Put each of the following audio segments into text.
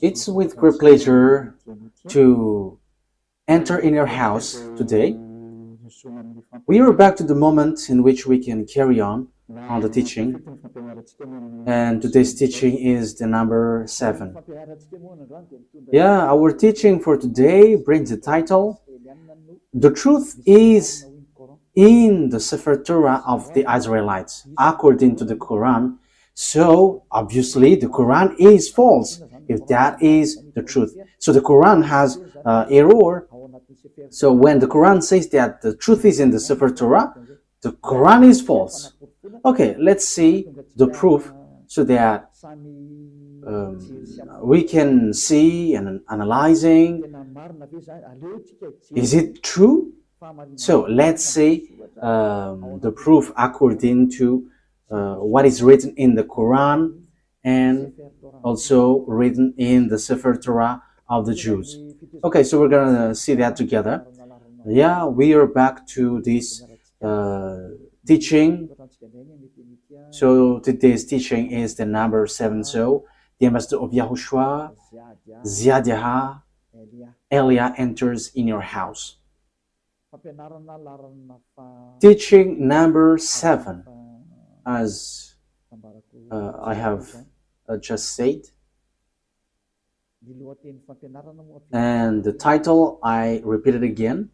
It's with great pleasure to enter in your house today. We are back to the moment in which we can carry on the teaching, and today's teaching is the number 7. Yeah, our teaching for today brings the title, The Truth is in the Sefer Torah of the Israelites, according to the Quran. So, obviously, the Quran is false, if that is the truth. So, the Quran has error. So, when the Quran says that the truth is in the Sefer Torah, the Quran is false. Okay, let's see the proof so that we can see and analyzing, is it true? So let's see the proof according to what is written in the Quran and also written in the Sefer Torah of the Jews. Okay, so we're gonna see that together. Yeah, we are back to this teaching. So today's teaching is the number 7. So the ambassador of YAHOSHUAH, YAHVAH, Elia enters in your house. Teaching number 7, as I have just said, and the title I repeat it again.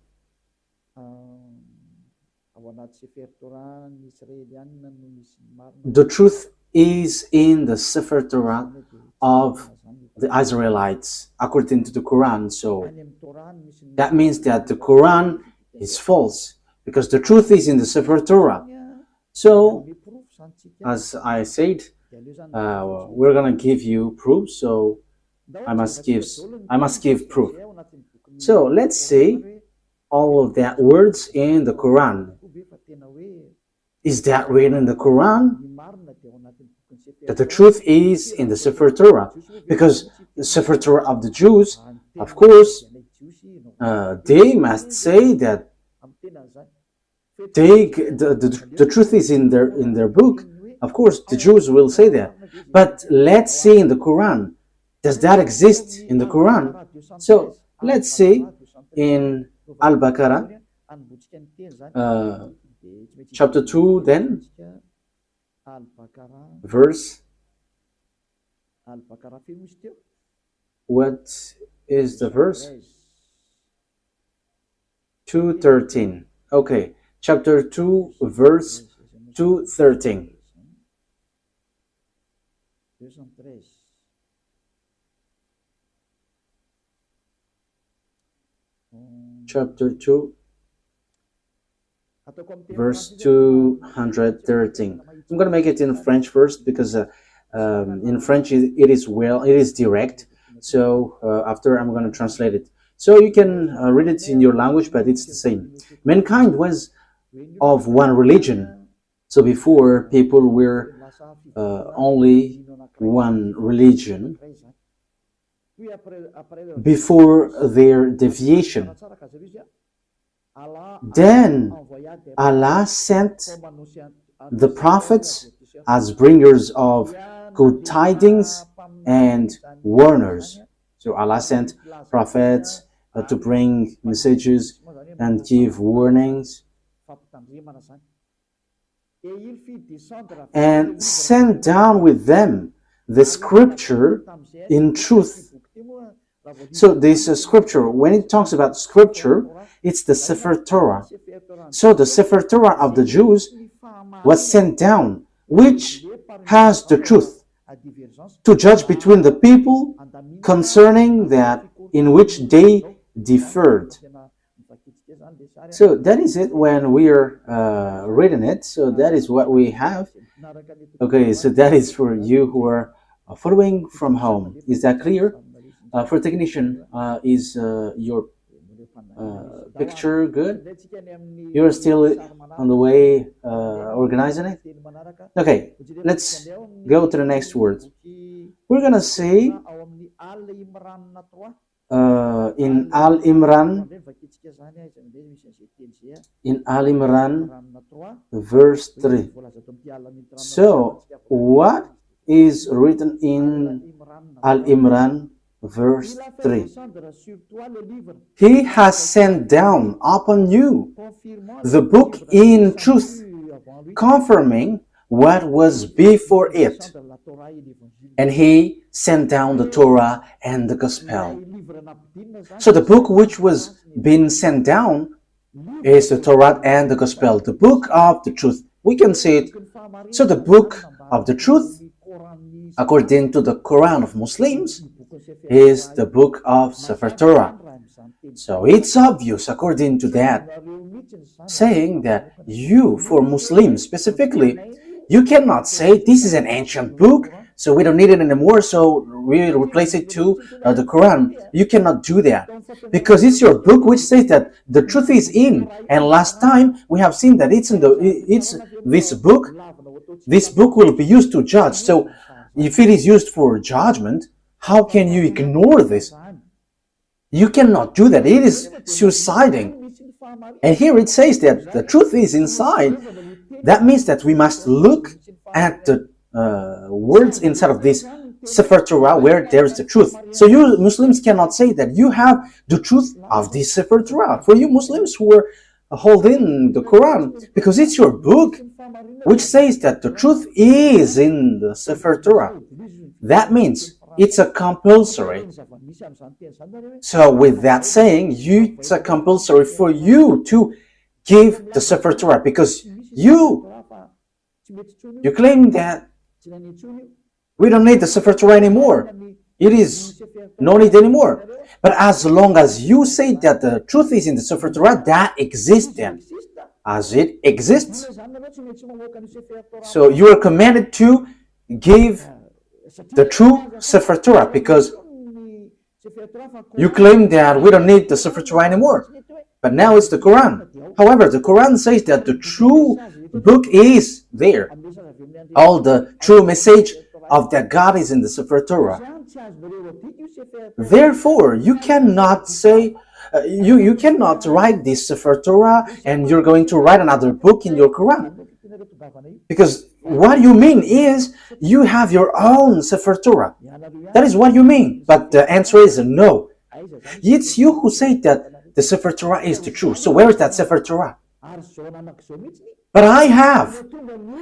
The truth is in the Sefer Torah of the Israelites, according to the Quran. So that means that the Quran is false, because the truth is in the Sefer Torah. So, as I said, we're gonna give you proof. So I must give proof. So let's see all of that words in the Quran. Is that written in the Quran? That the truth is in the Sefer Torah, because the Sefer Torah of the Jews, of course, they must say that the truth is in their book. Of course, the Jews will say that. But let's see in the Quran. Does that exist in the Quran? So let's see in Al-Baqarah, chapter 2, then verse. What is the verse? 2:13. Okay, chapter 2, verse 2:13. Chapter 2, verse 213. I'm going to make it in French first, because in French it is direct. So after I'm going to translate it. So you can read it in your language, but it's the same. Mankind was of one religion. So before, people were only one religion before their deviation. Then Allah sent the prophets as bringers of good tidings and warners. So Allah sent prophets to bring messages and give warnings, and sent down with them the scripture in truth. So this scripture, when it talks about scripture, it's the Sefer Torah. So the Sefer Torah of the Jews was sent down, which has the truth to judge between the people concerning that in which they differed. So that is it when we are reading it. So that is what we have. Okay, so that is for you who are following from home. Is that clear? For technician, is your picture good? You're still on the way organizing it? Okay, let's go to the next word. We're gonna say in Al Imran, verse 3. So what is written in Al-Imran verse 3. He has sent down upon you the book in truth, confirming what was before it. And he sent down the Torah and the Gospel. So the book which was being sent down is the Torah and the Gospel, the book of the truth. We can see it. So the book of the truth, according to the Quran of Muslims, is the book of Sefer Torah. So it's obvious, according to that, saying that you, for Muslims specifically, you cannot say this is an ancient book, so we don't need it anymore, so we replace it to the Quran. You cannot do that, because it's your book which says that the truth is in. And last time we have seen that it's this book. This book will be used to judge. So if it is used for judgment, how can you ignore this? You cannot do that. It is suiciding. And here it says that the truth is inside. That means that we must look at the words inside of this Sefer Torah where there is the truth. So you Muslims cannot say that you have the truth of this Sefer Torah. For you Muslims who are holding the Quran, because it's your book which says that the truth is in the Sefer Torah. That means it's a compulsory. So with that saying, it's a compulsory for you to give the Sefer Torah, because you claim that we don't need the Sefer Torah anymore. It is no need anymore. But as long as you say that the truth is in the Sefer Torah, that exists then, as it exists. So you are commanded to give the true Sefer Torah, because you claim that we don't need the Sefer Torah anymore. But now it's the Quran. However, the Quran says that the true book is there. All the true message of that God is in the Sefer Torah. Therefore, you cannot say, you cannot write this Sefer Torah and you're going to write another book in your Quran. Because what you mean is you have your own Sefer Torah. That is what you mean. But the answer is no. It's you who say that the Sefer Torah is the truth. So where is that Sefer Torah? But I have.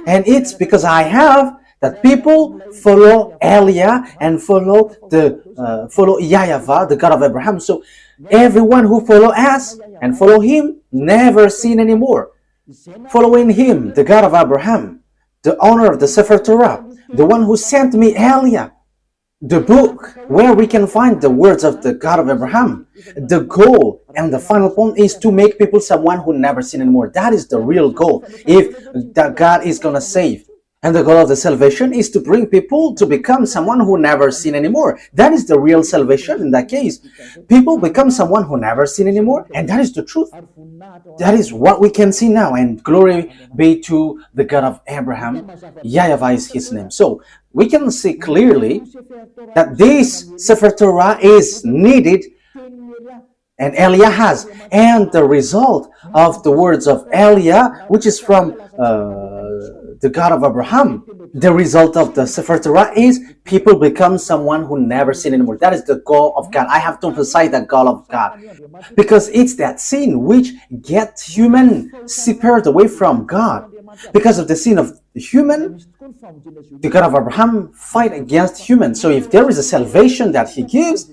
And it's because I have that people follow Elia and follow YAHVAH, the God of Abraham. So everyone who follow us and follow him never sin anymore. Following him, the God of Abraham, the owner of the Sefer Torah, the one who sent me Elia, the book where we can find the words of the God of Abraham. The goal and the final point is to make people someone who never sin anymore. That is the real goal, if that God is going to save. And the goal of the salvation is to bring people to become someone who never sin anymore. That is the real salvation in that case. People become someone who never sin anymore, and that is the truth. That is what we can see now, and glory be to the God of Abraham. YAHVAH is his name. So we can see clearly that this Sefer Torah is needed, and Elia has. And the result of the words of Elia, which is from the God of Abraham, the result of the Sefer Torah is people become someone who never sin anymore. That is the goal of God. I have to emphasize that goal of God, because it's that sin which gets human separated away from God. Because of the sin of the human, the God of Abraham fight against humans. So if there is a salvation that he gives,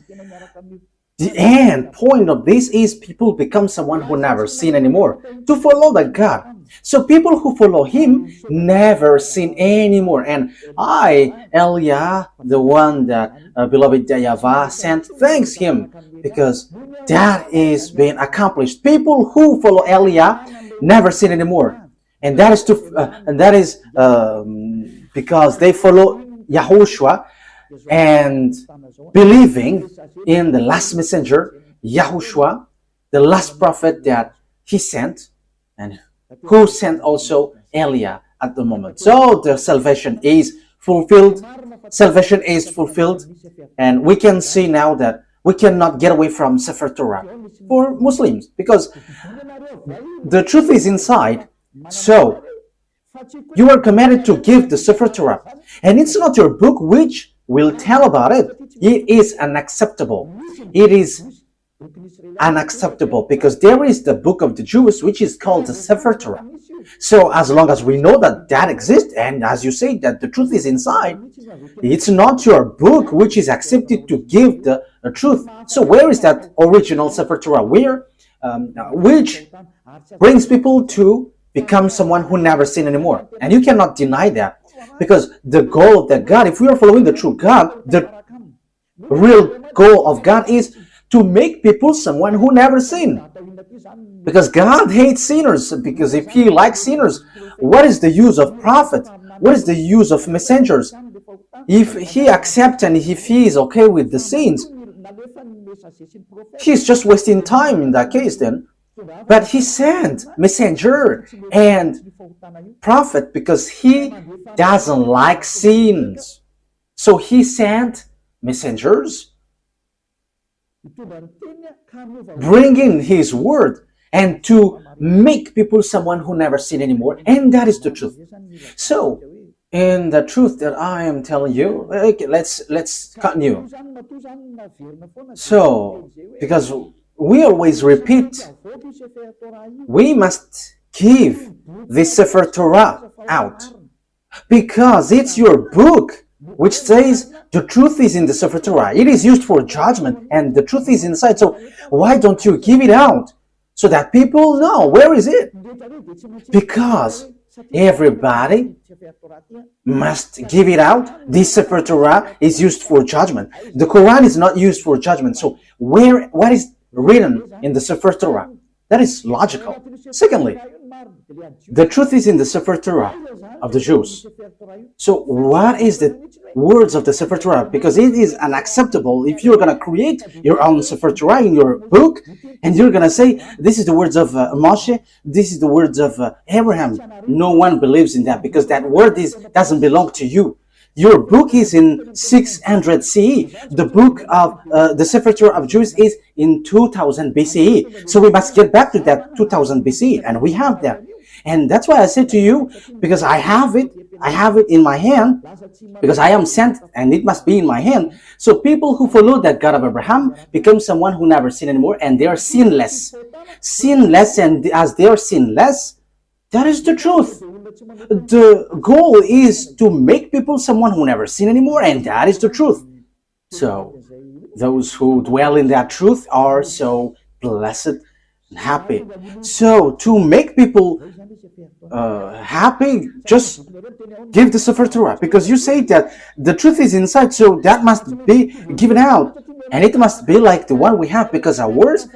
the end point of this is people become someone who never sin anymore, to follow the God. So people who follow him never sin anymore. And I, Elia, the one that beloved YAHVAH sent, thanks him, because that is being accomplished. People who follow Elia never sin anymore. And that is because they follow YAHOSHUAH and believing in the last messenger, YAHOSHUAH, the last prophet that he sent, and who sent also Elia at the moment. So the salvation is fulfilled. Salvation is fulfilled. And we can see now that we cannot get away from Sefer Torah for Muslims, because the truth is inside. So You are commanded to give the Sefer Torah. And it's not your book which will tell about it. It is unacceptable. It is unacceptable because there is the book of the Jews which is called the Sefer Torah. So as long as we know that that exists, and as you say that the truth is inside, it's not your book which is accepted to give the truth. So where is that original Sefer Torah? Where? Which brings people to become someone who never sin anymore. And you cannot deny that. Because the goal of that God, if we are following the true God, the real goal of God is to make people someone who never sin. Because God hates sinners. Because if He likes sinners, what is the use of prophet? What is the use of messengers? If He accepts and if He is okay with the sins, He's just wasting time in that case then. But He sent messenger and prophet because He doesn't like sins. So He sent messengers bringing His word and to make people someone who never sin anymore. And that is the truth. So in the truth that I am telling you, okay, let's continue. So because we always repeat, we must give the Sefer Torah out because it's your book which says the truth is in the Sefer Torah. It is used for judgment and the truth is inside. So why don't you give it out so that people know where is it? Because everybody must give it out. The Sefer Torah is used for judgment. The Quran is not used for judgment. So what is written in the Sefer Torah? That is logical. Secondly, the truth is in the Sefer Torah of the Jews. So what is the words of the Sefer Torah? Because it is unacceptable if you're going to create your own Sefer Torah in your book and you're going to say, this is the words of Moshe, this is the words of Abraham. No one believes in that because that word doesn't belong to you. Your book is in 600 CE. The book of the Sefer Torah of Jews is in 2000 BCE. So we must get back to that 2000 BCE, and we have that. And that's why I said to you, because I have it in my hand, because I am sent, and it must be in my hand. So people who follow that God of Abraham become someone who never sin anymore, and they are sinless. Sinless, and as they are sinless, that is the truth. The goal is to make people someone who never sin anymore, and that is the truth. So those who dwell in that truth are so blessed and happy. So to make people happy, just give the Sefer Torah, because you say that the truth is inside, so that must be given out, and it must be like the one we have, because ours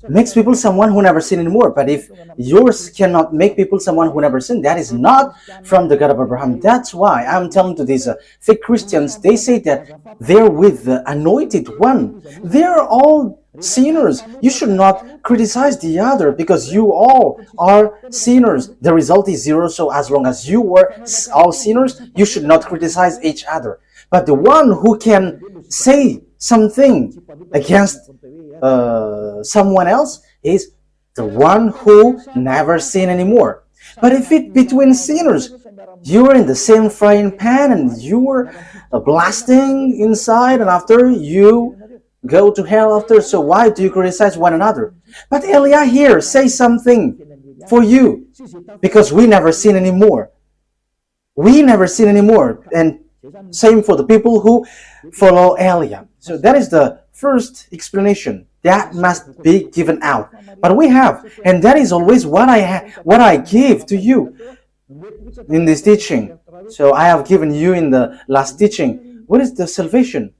makes people someone who never sin anymore. But if yours cannot make people someone who never sin, that is not from the God of Abraham. That's why I'm telling to these fake Christians, they say that they're with the anointed one. They're all sinners. You should not criticize the other because you all are sinners. The result is zero. So as long as you were all sinners, you should not criticize each other. But the one who can say something against someone else is the one who never sin anymore. But if it between sinners, you are in the same frying pan and you are blasting inside, and after you go to hell after, so why do you criticize one another? But Elia here says something for you, because we never sin anymore. We never sin anymore. And same for the people who follow Elia. So that is the first explanation. That must be given out. But we have, and that is always what I give to you in this teaching. So I have given you in the last teaching. What is the salvation?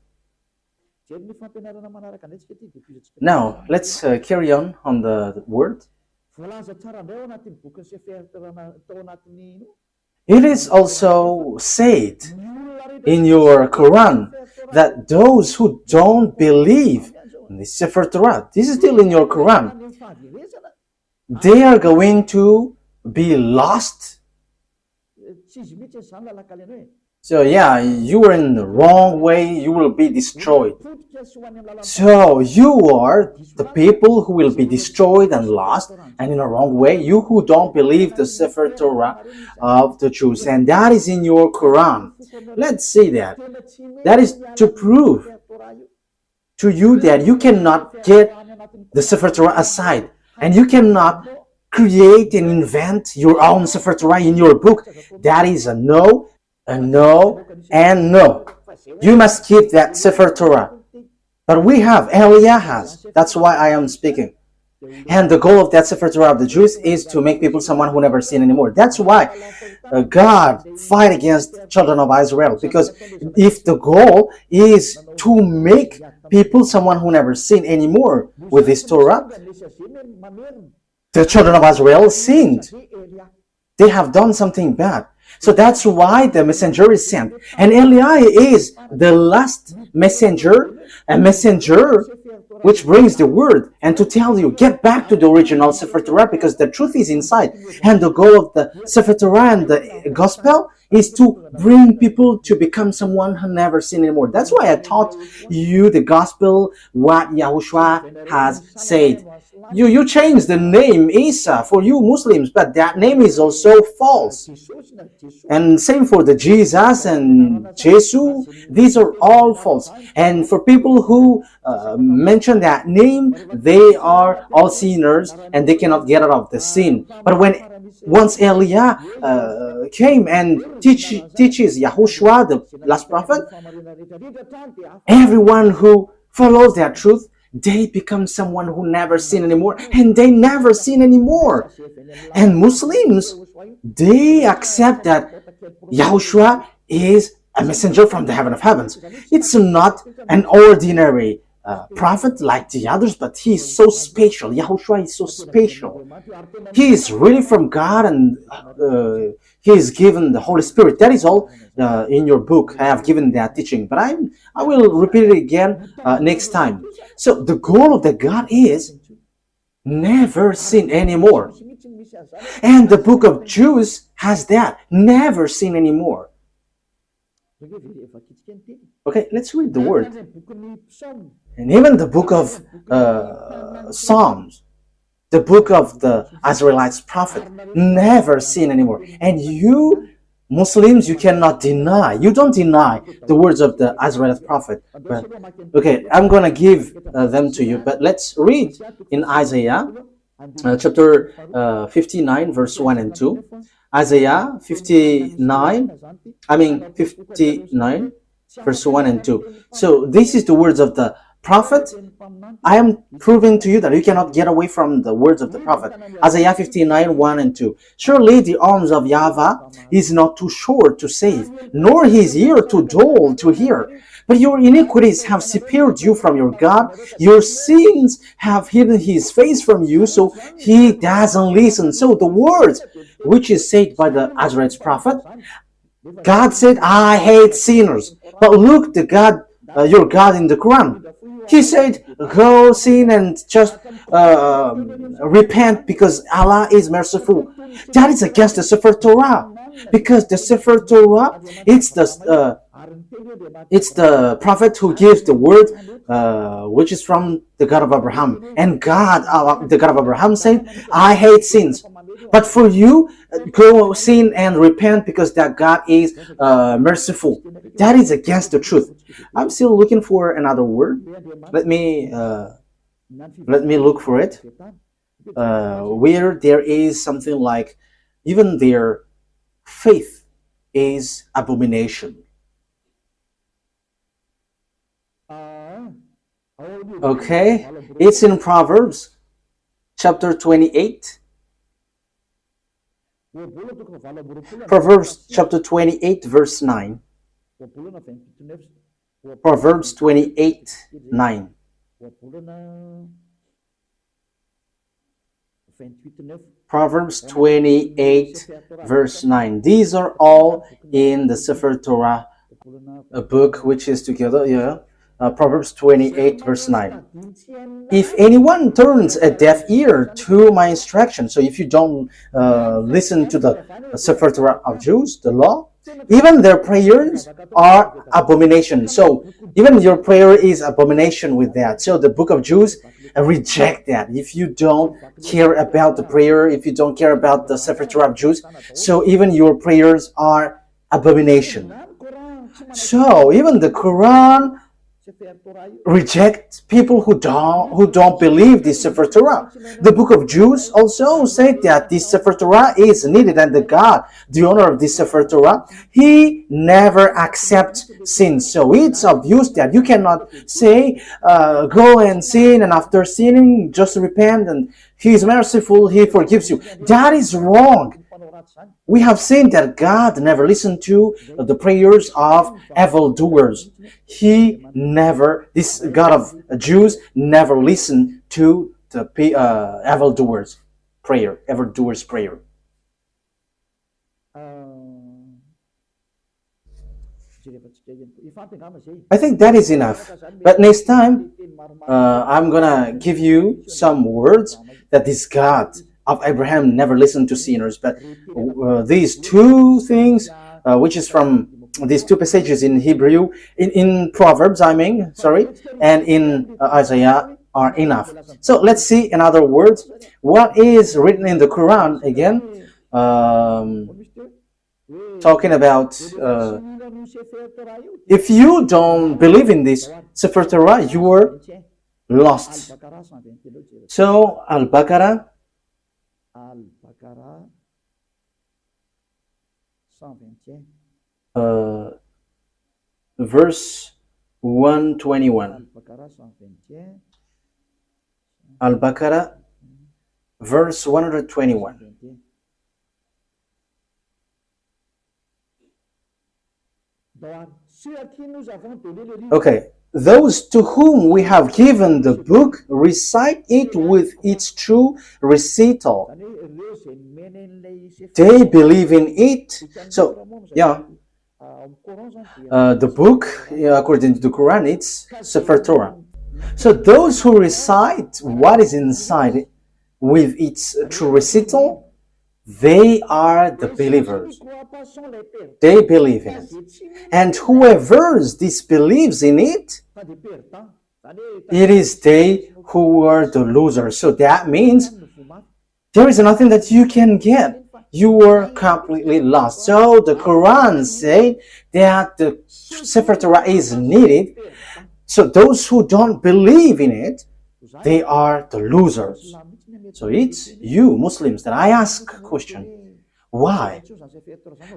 Now, let's carry on the word. It is also said in your Quran that those who don't believe in the Sefer Torah, this is still in your Quran, they are going to be lost. So yeah, you are in the wrong way, you will be destroyed. So you are the people who will be destroyed and lost, and in a wrong way, you who don't believe the Sefer Torah of the Jews, and that is in your Quran. Let's see that. That is to prove to you that you cannot get the Sefer Torah aside, and you cannot create and invent your own Sefer Torah in your book. That is a no, and no. You must keep that Sefer Torah. But we have, Eliah has. That's why I am speaking. And the goal of that Sefer Torah of the Jews is to make people someone who never sin anymore. That's why God fight against children of Israel. Because if the goal is to make people someone who never sin anymore with this Torah, the children of Israel sinned. They have done something bad. So that's why the messenger is sent. And Eli is the last messenger, a messenger which brings the word and to tell you, get back to the original Sefer Torah because the truth is inside. And the goal of the Sefer Torah and the gospel is to bring people to become someone who never sinned anymore. That's why I taught you the gospel, what YAHOSHUAH has said. You change the name Isa for you Muslims, but that name is also false. And same for the Jesus and Jesus, these are all false. And for people who mention that name, they are all sinners and they cannot get out of the sin. But once Eliah came and teaches YAHOSHUAH, the last prophet, everyone who follows that truth, they become someone who never sin anymore, and they never sin anymore. And Muslims, they accept that YAHOSHUAH is a messenger from the heaven of heavens. It's not an ordinary prophet like the others, but he is so special. YAHOSHUAH is so special. He is really from God, and he is given the Holy Spirit. That is all in your book. I have given that teaching, but I will repeat it again next time. So the goal of the God is never sin anymore. And the book of Jews has that, never sin anymore. Okay, let's read the word. And even the book of Psalms, the book of the Israelites prophet, never sin anymore. And you Muslims, you cannot deny. You don't deny the words of the Israelite prophet. But, okay, I'm going to give them to you. But let's read in Isaiah chapter 59, verse 1 and 2. Isaiah 59, verse 1 and 2. So this is the words of the prophet. I am proving to you that you cannot get away from the words of the prophet. Isaiah 59, 1 and 2. Surely the arms of YAHVAH is not too short to save, nor his ear too dull to hear. But your iniquities have separated you from your God. Your sins have hidden his face from you, so he doesn't listen. So the words which is said by the Israelite prophet, God said, I hate sinners. But look, the God, your God in the Quran, he said, go sin and just repent because Allah is merciful. That is against the Sefer Torah. Because the Sefer Torah, it's the prophet who gives the word, which is from the God of Abraham. And God, the God of Abraham said, I hate sins. But for you, go sin and repent because that God is merciful. That is against the truth. I'm still looking for another word. Let me look for it. Where there is something like, even their faith is abomination. Okay, it's in Proverbs chapter 28. Proverbs chapter 28, verse 9. Proverbs 28, 9. Proverbs 28, verse 9. These are all in the Sefer Torah, a book which is together, Proverbs 28, verse 9. If anyone turns a deaf ear to my instruction, so if you don't listen to the Sefer Torah of Jews, the law, Even their prayers are abomination. So even your prayer is abomination with that. So the book of Jews reject that. If you don't care about the prayer, if you don't care about the Sefer Torah of Jews, so even your prayers are abomination. So even the Quran reject people who don't believe this Sefer Torah. The book of Jews also said that this Sefer Torah is needed, and the God, the owner of this Sefer Torah, he never accepts sin. So it's obvious that you cannot say go and sin, and after sinning just repent and he is merciful, he forgives you. That is wrong. We have seen that God never listened to the prayers of evildoers. This God of Jews never listened to the evildoers' prayer. I think that is enough. But next time, I'm gonna give you some words that this God of Abraham never listened to sinners. But these two things, which is from these two passages in Hebrew, in Proverbs, and in Isaiah, are enough. So let's see, in other words, what is written in the Quran again, talking about if you don't believe in this Sefer Torah, you were lost. So Al-Baqarah, verse 121. Al-Baqarah, verse 121. Okay, those to whom we have given the book recite it with its true recital. They believe in it. So, the book, according to the Quran, it's Sefer Torah. So those who recite what is inside with its true recital, they are the believers. They believe in it. And whoever disbelieves in it, it is they who are the losers. So that means there is nothing that you can get. You are completely lost. So the Quran says that the Sefer Torah is needed. So those who don't believe in it, they are the losers. So it's you Muslims that I ask a question. Why?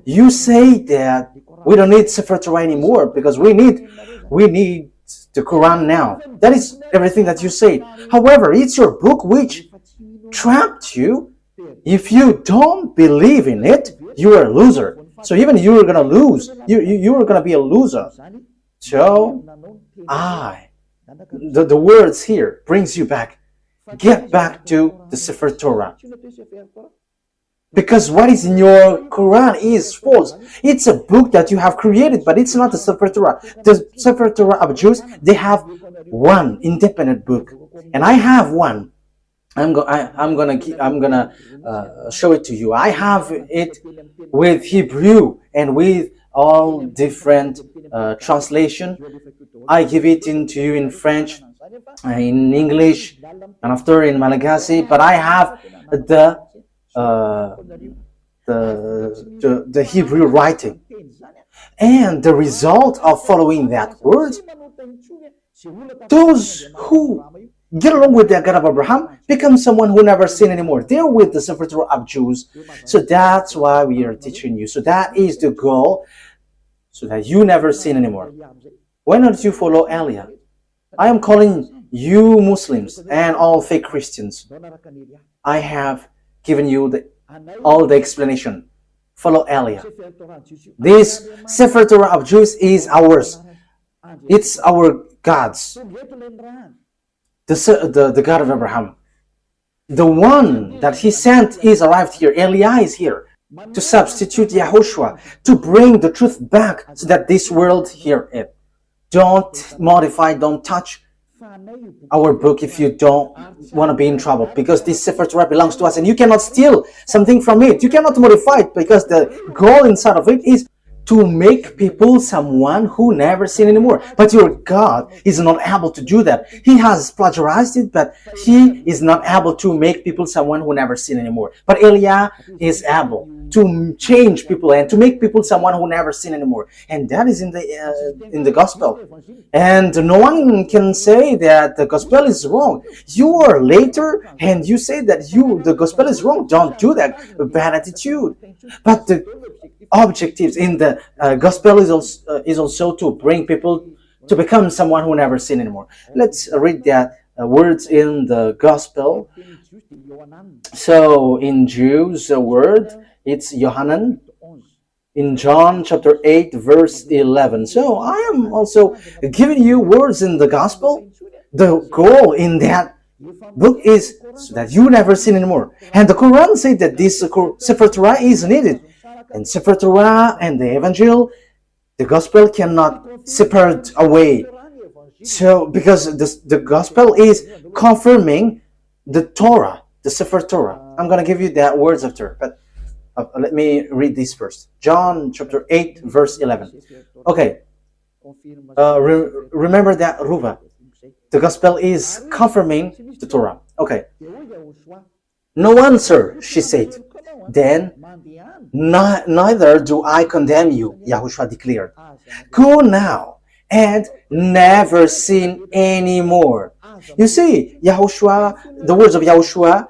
You say that we don't need Sefer Torah anymore because we need the Quran now. That is everything that you say. However, it's your book which trapped you. If you don't believe in it, you are a loser. So even you are gonna lose. You are gonna be a loser. So the words here brings you back. Get back to the Sefer Torah. Because what is in your Quran is false. It's a book that you have created, but it's not the Sefer Torah. The Sefer Torah of Jews, they have one independent book, and I have one. I'm gonna show it to you. I have it with Hebrew and with all different translation. I give it into you in French, in English, and after in Malagasy. But I have the Hebrew writing, and the result of following that word, those who get along with the God of Abraham become someone who never sin anymore. They're with the Sefer Torah of Jews. So that's why we are teaching you. So that is the goal, so that you never sin anymore. Why don't you follow Elia? I am calling you Muslims and all fake Christians. I have given you all the explanation. Follow Elia. This Sefer Torah of Jews is ours. It's our God's. The God of Abraham. The one that he sent is arrived here. Elia is here to substitute YAHOSHUAH, to bring the truth back so that this world hear it. Don't modify, don't touch our book if you don't want to be in trouble, because this Sefer Torah belongs to us and you cannot steal something from it. You cannot modify it because the goal inside of it is to make people someone who never sin anymore. But your God is not able to do that. He has plagiarized it, but he is not able to make people someone who never sin anymore. But Eliah is able to change people and to make people someone who never sin anymore. And that is in the gospel. And no one can say that the gospel is wrong. You are later and you say that the gospel is wrong. Don't do that. Bad attitude. But the objectives in the gospel is also to bring people to become someone who never sin anymore. Let's read that words in the gospel. So in Jews, the word, it's Yohanan. In John chapter 8 verse 11. So I am also giving you words in the gospel. The goal in that book is so that you never sin anymore. And the Quran said that this Sefer Torah is needed. And Sefer Torah and the Evangel, the gospel cannot separate away. So because the gospel is confirming the Torah, the Sefer Torah. I'm going to give you that words after, but let me read this first. John chapter 8 verse 11. Okay. Remember that, Ruva. The gospel is confirming the Torah. Okay. No answer, she said. Then, neither do I condemn you, YAHOSHUAH declared. Go now and never sin anymore. You see, YAHOSHUAH, the words of YAHOSHUAH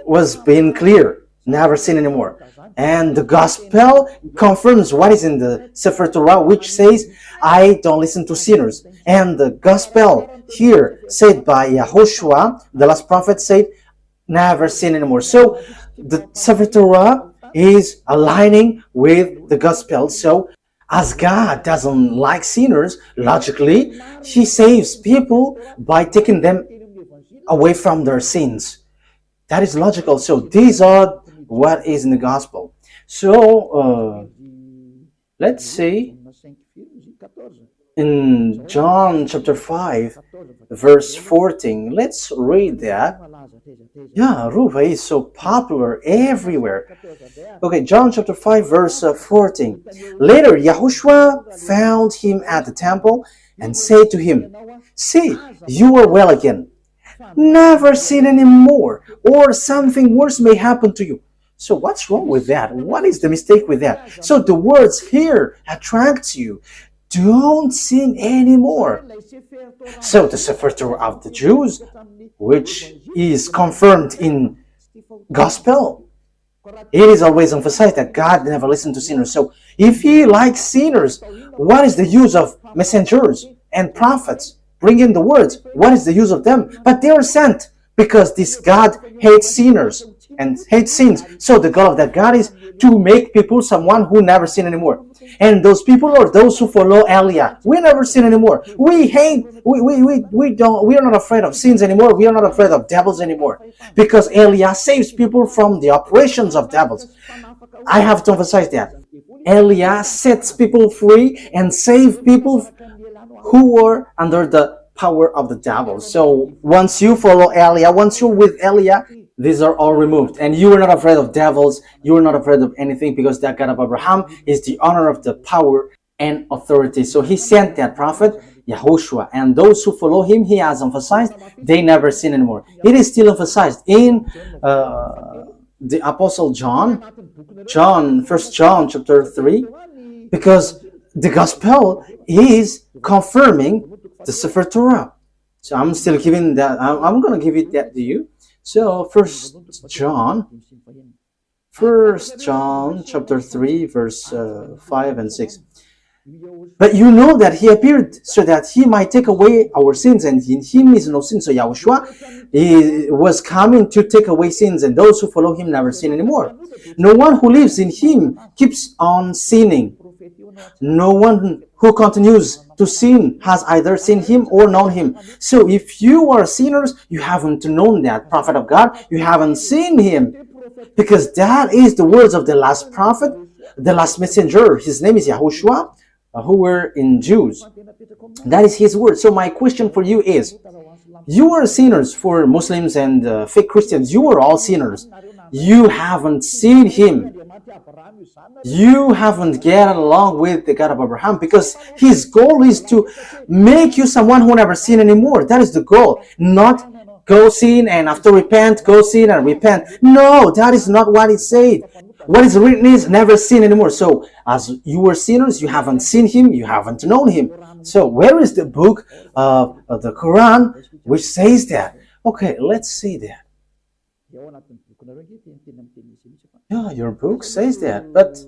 was being clear. Never sin anymore. And the gospel confirms what is in the Sefer Torah, which says, I don't listen to sinners. And the gospel here said by YAHOSHUAH, the last prophet, said, never sin anymore. So the Sefer Torah is aligning with the gospel. So as God doesn't like sinners, logically, he saves people by taking them away from their sins. That is logical. So these are what is in the gospel. So let's see. In John chapter 5, verse 14, let's read that. Yeah, Ruva is so popular everywhere. Okay, John chapter 5, verse 14. Later, YAHOSHUAH found him at the temple and said to him, see, you are well again. Never sin anymore, or something worse may happen to you. So what's wrong with that? What is the mistake with that? So the words here attracts you. Don't sin anymore. So the Sefer Torah of the Jews, which is confirmed in gospel, it is always emphasized that God never listened to sinners. So if he likes sinners, what is the use of messengers and prophets bringing the words? What is the use of them? But they are sent because this God hates sinners and hates sins. So the goal of that God is to make people someone who never sin anymore. And those people are those who follow Eliah. We never sin anymore. We are not afraid of sins anymore. We are not afraid of devils anymore. Because Eliah saves people from the operations of devils. I have to emphasize that. Eliah sets people free and saves people who were under the power of the devil. So once you follow Eliah, once you're with Eliah, these are all removed. And you are not afraid of devils. You are not afraid of anything because that God of Abraham is the honor of the power and authority. So he sent that prophet, YAHOSHUAH. And those who follow him, he has emphasized, they never sin anymore. It is still emphasized in the Apostle John, 1 John chapter 3, because the gospel is confirming the Sefer Torah. So I'm still giving that, I'm going to give it that to you. So 1 John chapter 3 verse 5 and 6. But you know that he appeared so that he might take away our sins, and in him is no sin. So YAHOSHUAH was coming to take away sins, and those who follow him never sin anymore. No one who lives in him keeps on sinning. No one who continues to sin has either seen him or known him. So if you are sinners, you haven't known that prophet of God. You haven't seen him. Because that is the words of the last prophet, the last messenger. His name is YAHOSHUAH, who were in Jews. That is his word. So my question for you is, you are sinners for Muslims and fake Christians. You are all sinners. You haven't seen him. You haven't get along with the God of Abraham, because his goal is to make you someone who never sin anymore. That is the goal. Not go sin and after repent, go sin and repent. No, that is not what it said. What is written is never sin anymore. So as you were sinners, you haven't seen him, you haven't known him. So where is the book of the Quran which says that? Okay, let's see that. Yeah, your book says that, but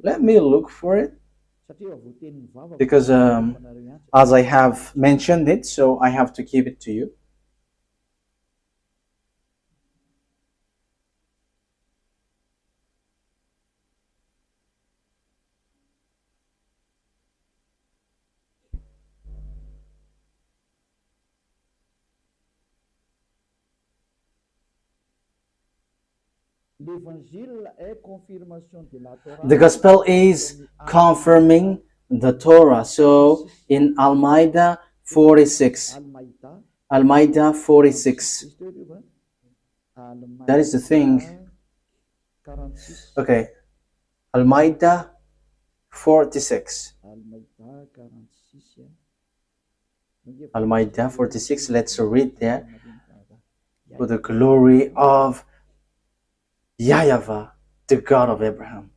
let me look for it, because as I have mentioned it, so I have to give it to you. The gospel is confirming the Torah. So in Al-Ma'idah 46, Al-Ma'idah 46, that is the thing. Okay, Al-Ma'idah 46. Al-Ma'idah 46, let's read that. For the glory of YAHVAH, the God of Abraham.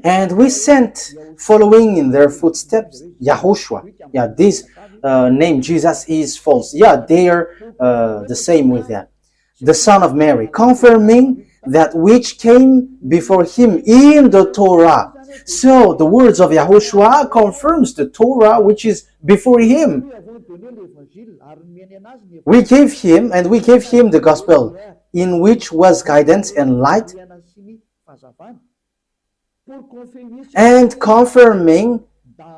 And we sent, following in their footsteps, YAHOSHUAH. Yeah, this name Jesus is false. Yeah, they are the same with that. The son of Mary, confirming that which came before him in the Torah. So the words of YAHOSHUAH confirms the Torah which is before him. We gave him the gospel, in which was guidance and light, and confirming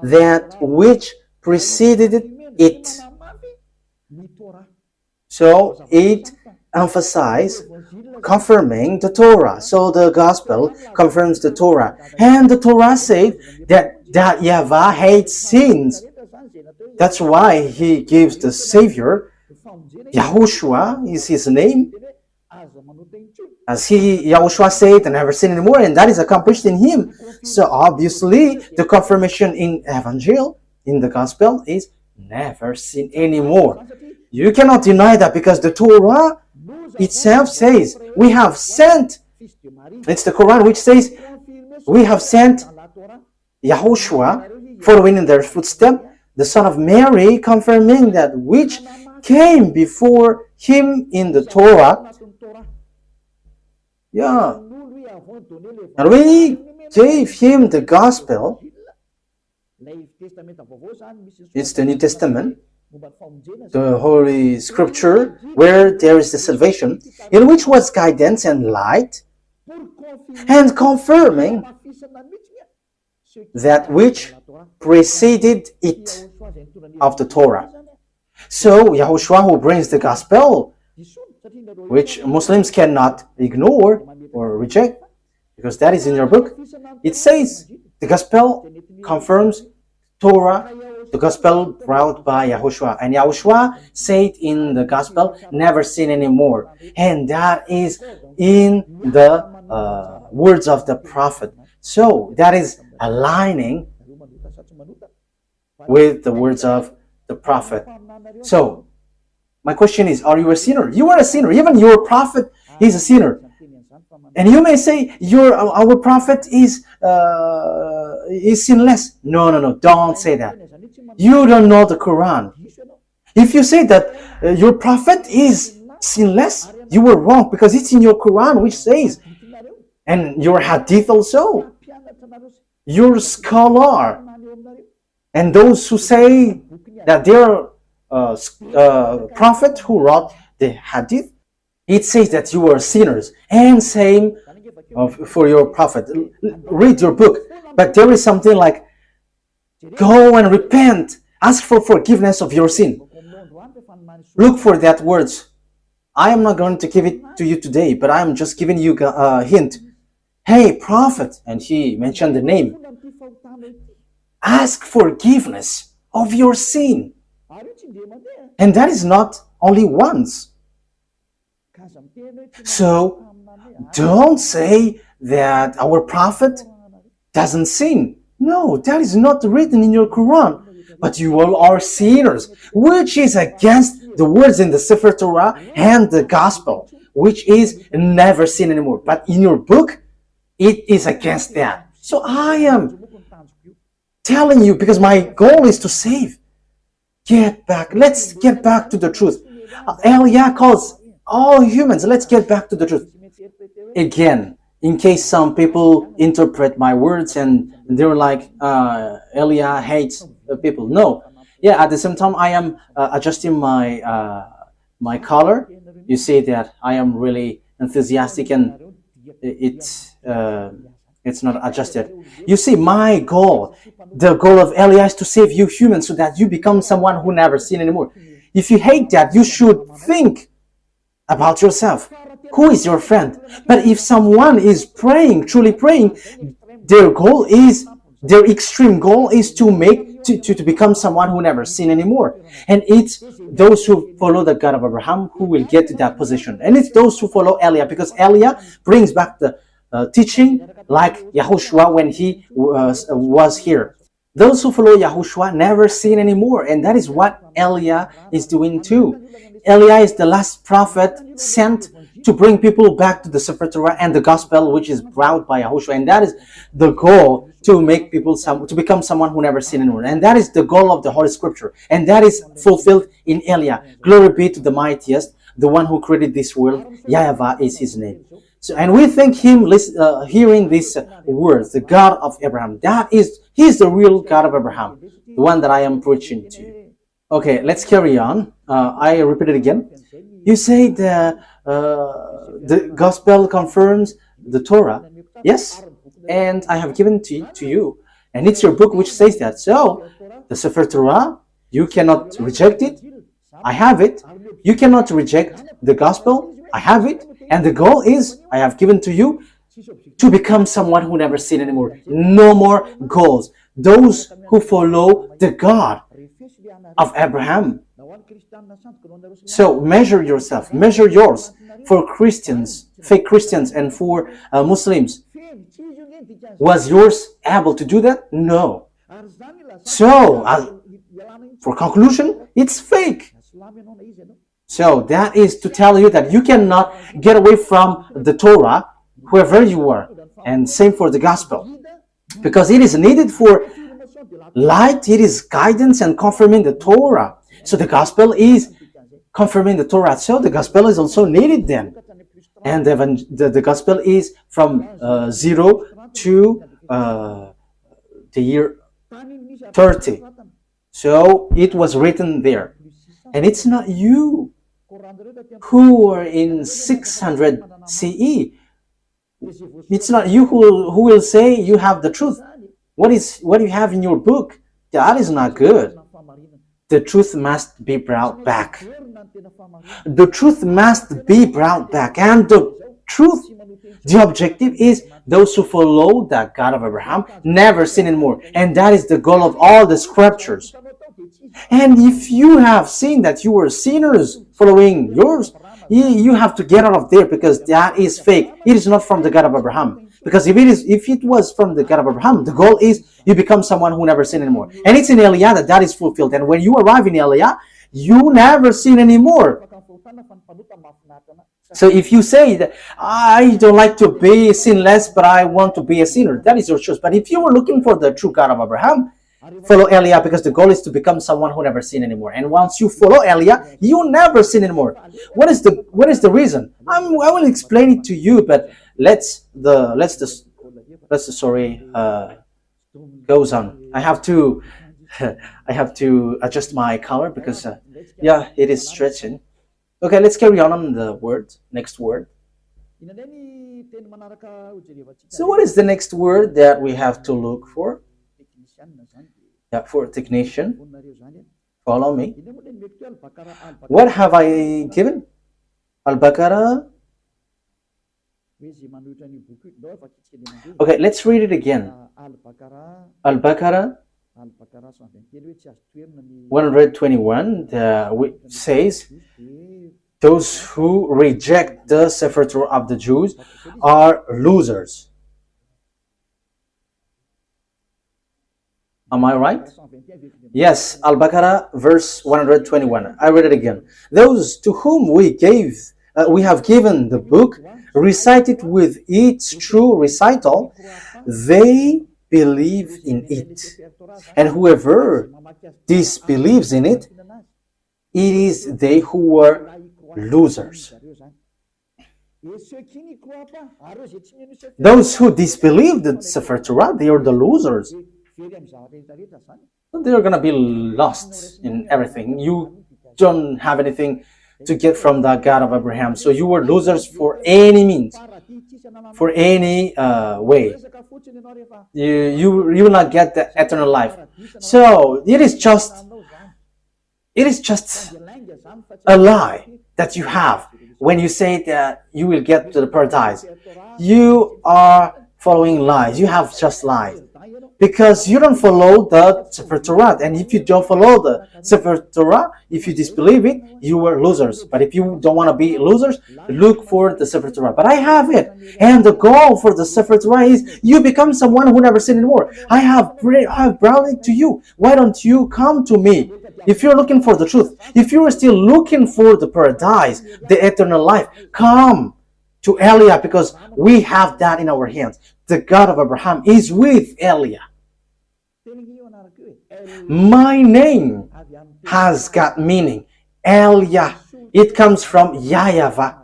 that which preceded it. So it emphasizes confirming the Torah. So the gospel confirms the Torah. And the Torah said that YAHVAH hates sins. That's why he gives the Savior. YAHOSHUAH is his name. As YAHOSHUAH said, never sin anymore, and that is accomplished in him. So obviously, the confirmation in Evangel, in the Gospel, is never sin anymore. You cannot deny that, because the Torah itself says, we have sent, it's the Quran which says, we have sent YAHOSHUAH, following in their footsteps, the son of Mary, confirming that which came before him in the Torah. Yeah. And we gave him the gospel. It's the New Testament, the Holy Scripture, where there is the salvation, in which was guidance and light, and confirming that which preceded it of the Torah. So YAHOSHUAH, who brings the gospel, which Muslims cannot ignore or reject, because that is in your book, it says the gospel confirms Torah, the gospel brought by YAHOSHUAH. And YAHOSHUAH said in the gospel, never sin anymore. And that is in the words of the prophet. So that is aligning with the words of the prophet. So my question is, are you a sinner? You are a sinner. Even your prophet is a sinner. And you may say, our prophet is sinless. No, don't say that. You don't know the Quran. If you say that your prophet is sinless, you were wrong, because it's in your Quran which says, and your hadith also, your scholar, and those who say that they're prophet who wrote the hadith, it says that you are sinners. And same for your prophet. Read your book. But there is something like, go and repent. Ask for forgiveness of your sin. Look for that words. I am not going to give it to you today, but I am just giving you a hint. Hey, prophet, and he mentioned the name. Ask forgiveness of your sin. And that is not only once. So don't say that our prophet doesn't sin. No, that is not written in your Quran. But you all are sinners, which is against the words in the Sefer Torah and the Gospel, which is never sin anymore. But in your book, it is against that. So I am telling you, because my goal is to save. Get back. Let's get back to the truth. Eliah calls all humans. Let's get back to the truth. Again, in case some people interpret my words and they're like, Eliah hates people. No. Yeah, at the same time, I am adjusting my my color. You see that I am really enthusiastic and it's not adjusted. You see, my goal, the goal of Eliah is to save you humans so that you become someone who never sin anymore. If you hate that, you should think about yourself. Who is your friend? But if someone is praying, truly praying, their goal is, their extreme goal is to make, to become someone who never sin anymore. And it's those who follow the God of Abraham who will get to that position. And it's those who follow Eliah, because Eliah brings back the teaching like YAHOSHUAH when he was here. Those who follow YAHOSHUAH never sin anymore, and that is what Eliah is doing too. Eliah is the last prophet sent to bring people back to the Sefer Torah and the Gospel, which is brought by YAHOSHUAH, and that is the goal, to make people to become someone who never sin anymore. And that is the goal of the Holy Scripture, and that is fulfilled in Eliah. Glory be to the mightiest, the one who created this world. YAHVAH is his name. So, and we thank him hearing these words, the God of Abraham. He's the real God of Abraham, the one that I am preaching to you. Okay, let's carry on. I repeat it again. You say the Gospel confirms the Torah. Yes, and I have given to you, and it's your book which says that. So, the Sefer Torah, you cannot reject it. I have it. You cannot reject the Gospel. I have it. And the goal is, I have given to you, to become someone who never sin anymore. No more goals. Those who follow the God of Abraham. So measure yourself, measure yours. For Christians, fake Christians, and for Muslims. Was yours able to do that? No. So, for conclusion, it's fake. So that is to tell you that you cannot get away from the Torah, whoever you are. And same for the Gospel. Because it is needed for light, it is guidance and confirming the Torah. So the Gospel is confirming the Torah. So the Gospel is also needed then. And the Gospel is from 0 to the year 30. So it was written there. And it's not you who are in 600 CE. It's not you who will say you have the truth. What you have in your book, that is not good. The truth must be brought back. The truth must be brought back. And the truth, the objective is those who follow the God of Abraham never sin anymore. And that is the goal of all the scriptures. And if you have seen that you were sinners following yours, you have to get out of there, because that is fake. It is not from the God of Abraham. Because if it was from the God of Abraham, the goal is you become someone who never sin anymore. And it's in Eliah that is fulfilled. And when you arrive in Eliah, you never sin anymore. So if you say that I don't like to be sinless, but I want to be a sinner, that is your choice. But if you were looking for the true God of Abraham, follow Eliah, because the goal is to become someone who never sin anymore. And once you follow Eliah, you never sin anymore. What is the reason? I will explain it to you, but let's the story goes on. I have to adjust my color because yeah, it is stretching. Okay, let's carry on the word. Next word. So what is the next word that we have to look for? Yeah, for technician. Follow me. What have I given? Al-Baqarah. Okay, let's read it again. Al-Baqarah 121 says, those who reject the Sefer Torah of the Jews are losers. Am I right? Yes, Al-Baqarah verse 121. I read it again. Those to whom we have given the book, recited with its true recital, they believe in it. And whoever disbelieves in it, it is they who were losers. Those who disbelieve the Sefer Torah, they are the losers. They're going to be lost in everything. You don't have anything to get from the God of Abraham. So you were losers for any means, for any way. You will not get the eternal life. So it is just a lie that you have when you say that you will get to the paradise. You are following lies. You have just lies. Because you don't follow the Sefer Torah. And if you don't follow the Sefer Torah, if you disbelieve it, you are losers. But if you don't want to be losers, look for the Sefer Torah. But I have it. And the goal for the Sefer Torah is you become someone who never sinned anymore. I have brought it to you. Why don't you come to me? If you're looking for the truth, if you're still looking for the paradise, the eternal life, come to Eliah, because we have that in our hands. The God of Abraham is with Eliah. My name has got meaning. Eliah. It comes from YAHVAH.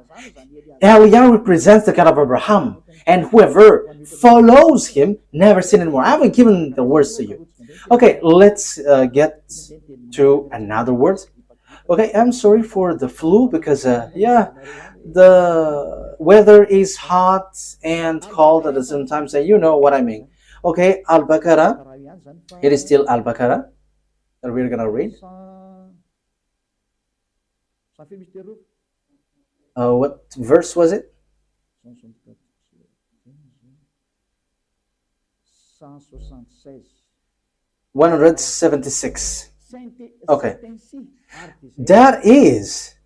Eliah represents the God of Abraham. And whoever follows him never sin anymore. I haven't given the words to you. Okay, let's get to another word. Okay, I'm sorry for the flu because, the weather is hot and cold at the same time, so you know what I mean. Okay, Al-Baqarah. It is still Al-Baqarah that we're going to read. What verse was it? 176. Okay. That is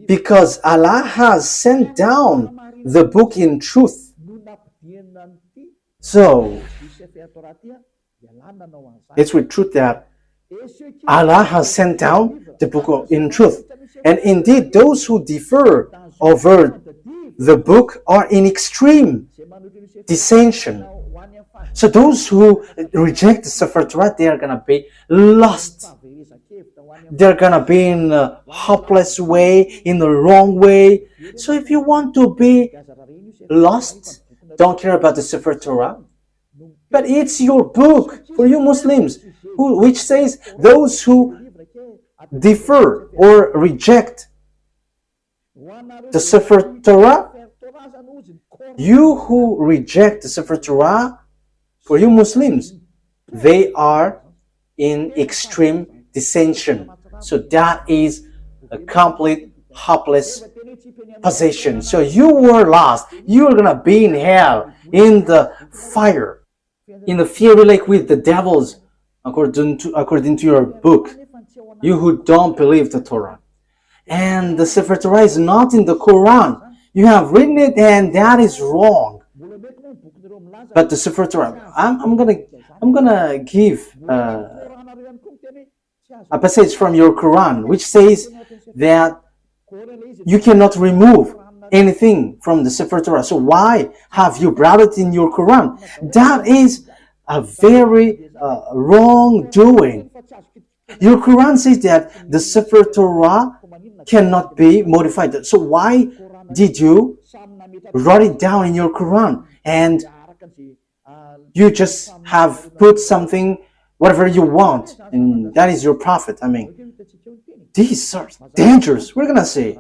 because Allah has sent down the book in truth. So, it's with truth that Allah has sent down the book in truth. And indeed, those who differ over the book are in extreme dissension. So those who reject the Sefer Torah, they are going to be lost. They're going to be in a hopeless way, in the wrong way. So if you want to be lost, don't care about the Sefer Torah. But it's your book for you Muslims, which says those who differ or reject the Sefer Torah, you who reject the Sefer Torah, for you Muslims, they are in extreme dissension. So that is a complete hopeless position. So you were lost. You are going to be in hell, in the fire, in the fiery lake with the devils, according to your book, you who don't believe the Torah. And the Sefer Torah is not in the Quran. You have written it and that is wrong. But the Sefer Torah, I'm gonna give a passage from your Quran which says that you cannot remove anything from the Sefer Torah. So why have you brought it in your Quran? That is a very wrong doing. Your Quran says that the Sefer Torah cannot be modified. So why did you write it down in your Quran and you just have put something, whatever you want, and that is your prophet? I mean, these are dangerous, we're gonna say.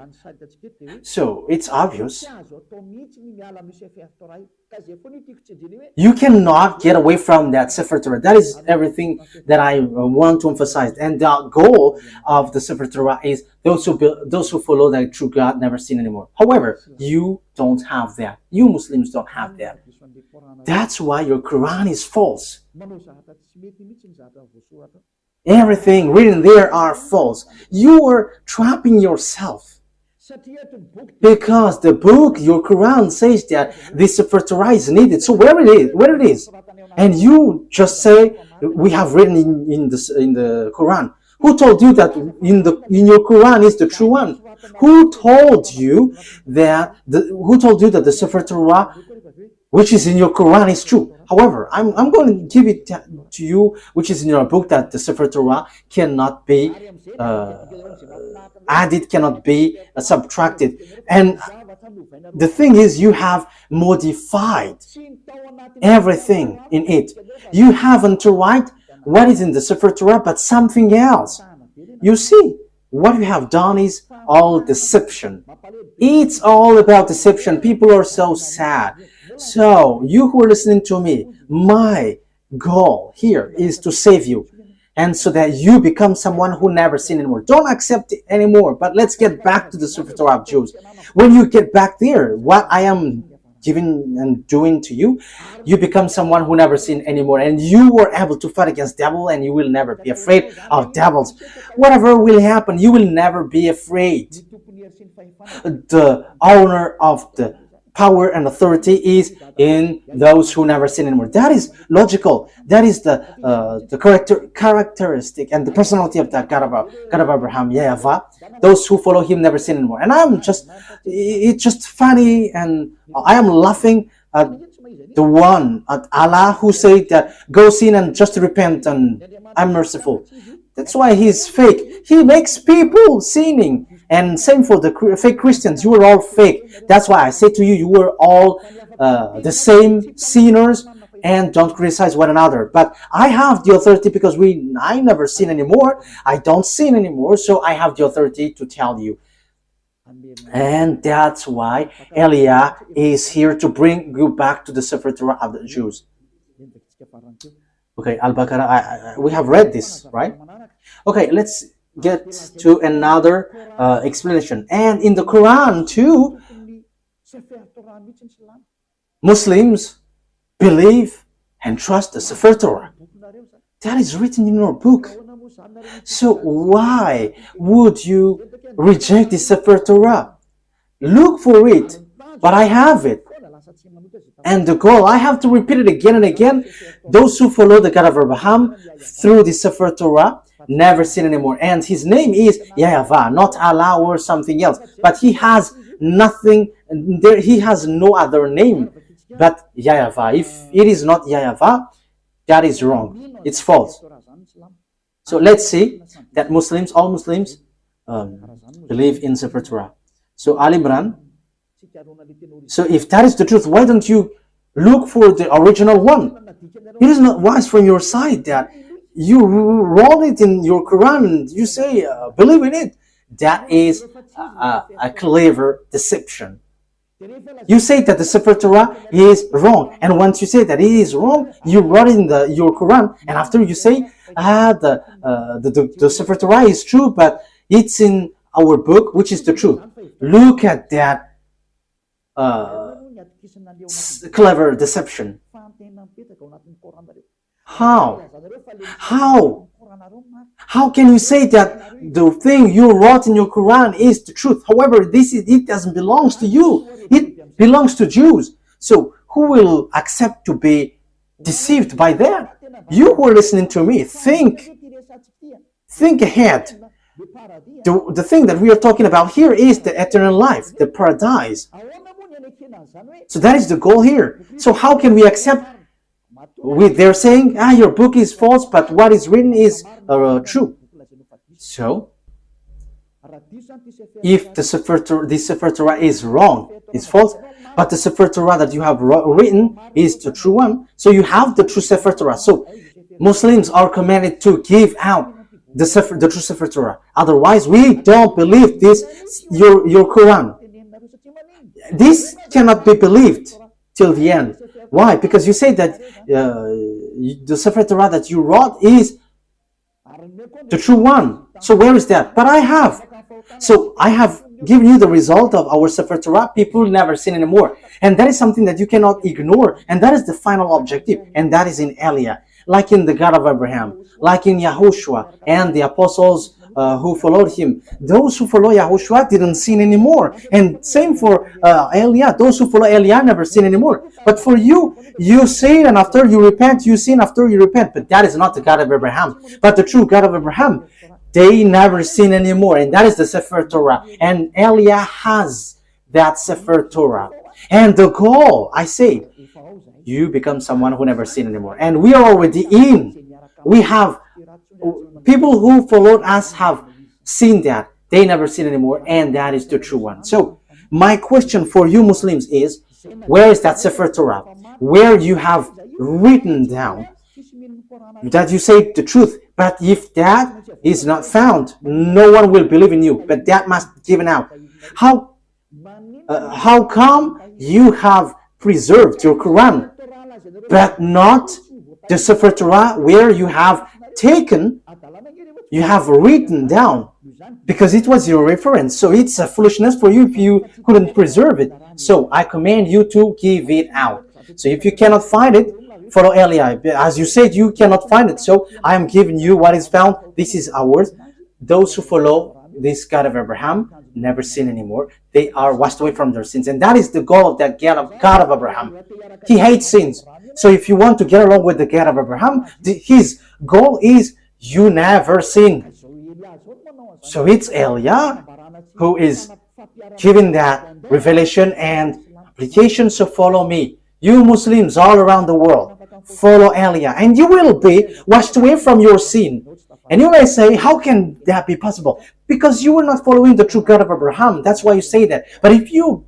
So it's obvious. You cannot get away from that Sefer Torah. That is everything that I want to emphasize. And the goal of the Sefer Torah is those who follow the true God never sin anymore. However, you don't have that. You Muslims don't have that. That's why your Quran is false. Everything written there are false. You are trapping yourself. Because the book, your Quran, says that this Sefer Torah is needed. So where it is, and you just say we have written in the Quran. Who told you that in your Quran is the true one? Who told you that the Sefer Torah, which is in your Quran, is true? However, I'm going to give it to you, which is in your book, that the Sefer Torah cannot be added, cannot be subtracted. And the thing is, you have modified everything in it. You haven't to write what is in the Sefer Torah, but something else. You see, what you have done is all deception. It's all about deception. People are so sad. So, you who are listening to me, my goal here is to save you. And so that you become someone who never sin anymore. Don't accept it anymore. But let's get back to the Sefer Torah of Jews. When you get back there, what I am giving and doing to you, you become someone who never sin anymore. And you were able to fight against devil, and you will never be afraid of devils. Whatever will happen, you will never be afraid. The owner of the power and authority is in those who never sin anymore. That is logical. That is the characteristic and the personality of that God of Abraham, YAHVAH. Those who follow him never sin anymore. And it's just funny, and I am laughing at the one, at Allah, who said that go sin and just repent and I'm merciful. That's why he's fake. He makes people sinning. And same for the fake Christians. You are all fake. That's why I say to you, you are all the same sinners, and don't criticize one another. But I have the authority because I never sin anymore. I don't sin anymore, so I have the authority to tell you. And that's why Elia is here to bring you back to the Sefer Torah of the Jews. Okay, Al-Baqarah, we have read this, right? Okay, let's get to another explanation. And in the Quran too, Muslims believe and trust the Sefer Torah. That is written in your book. So why would you reject the Sefer Torah? Look for it, but I have it. And the goal, I have to repeat it again and again. Those who follow the God of Abraham through the Sefer Torah never sin anymore. And his name is YAHVAH, not Allah or something else. But he has nothing, he has no other name but YAHVAH. If it is not YAHVAH, that is wrong. It's false. So let's see that all Muslims believe in Sefer Torah. So Al Imran. So if that is the truth, why don't you look for the original one? It is not wise from your side that you wrote it in your Quran and you say, believe in it. That is a clever deception. You say that the Sefer Torah is wrong, and once you say that it is wrong, you wrote it in your Quran, and after you say, the Sefer Torah is true, but it's in our book, which is the truth. Look at that clever deception. How can you say that the thing you wrote in your Quran is the truth? However, it doesn't belong to you. It belongs to Jews. So who will accept to be deceived by that? You who are listening to me, think ahead. The thing that we are talking about here is the eternal life, the paradise. So that is the goal here. So how can we accept they're saying, your book is false, but what is written is true. So, if the Sefer Torah is wrong, is false, but the Sefer Torah that you have written is the true one, so you have the true Sefer Torah. So, Muslims are commanded to give out the true Sefer Torah. Otherwise, we don't believe this, your Quran. This cannot be believed till the end. Why? Because you say that the Sefer Torah that you wrote is the true one. So where is that? But I have. So I have given you the result of our Sefer Torah. People never sin anymore. And that is something that you cannot ignore. And that is the final objective. And that is in Eliah. Like in the God of Abraham. Like in YAHOSHUAH and the apostles who followed him. Those who follow YAHOSHUAH didn't sin anymore. And same for Eliah. Those who follow Eliah never sin anymore. But for you, you sin and after you repent, you sin after you repent. But that is not the God of Abraham. But the true God of Abraham, they never sin anymore. And that is the Sefer Torah. And Eliah has that Sefer Torah. And the goal, I say, you become someone who never sin anymore. And we are already in. We have people who followed us have seen that. They never sin anymore. And that is the true one. So my question for you Muslims is, where is that Sefer Torah? Where you have written down that you say the truth. But if that is not found, no one will believe in you. But that must be given out. How come you have preserved your Quran, but not the Sefer Torah where you have taken, you have written down, because it was your reference. So it's a foolishness for you if you couldn't preserve it. So I command you to give it out. So if you cannot find it, follow Eliah. As you said, you cannot find it. So I am giving you what is found. This is ours. Those who follow this God of Abraham never sin anymore. They are washed away from their sins. And that is the goal of that God of Abraham. He hates sins. So if you want to get along with the God of Abraham, his goal is you never sin. So it's Eliah who is giving that revelation and application. So follow me. You Muslims all around the world, follow Eliah, and you will be washed away from your sin. And you may say, how can that be possible? Because you were not following the true God of Abraham. That's why you say that. But if you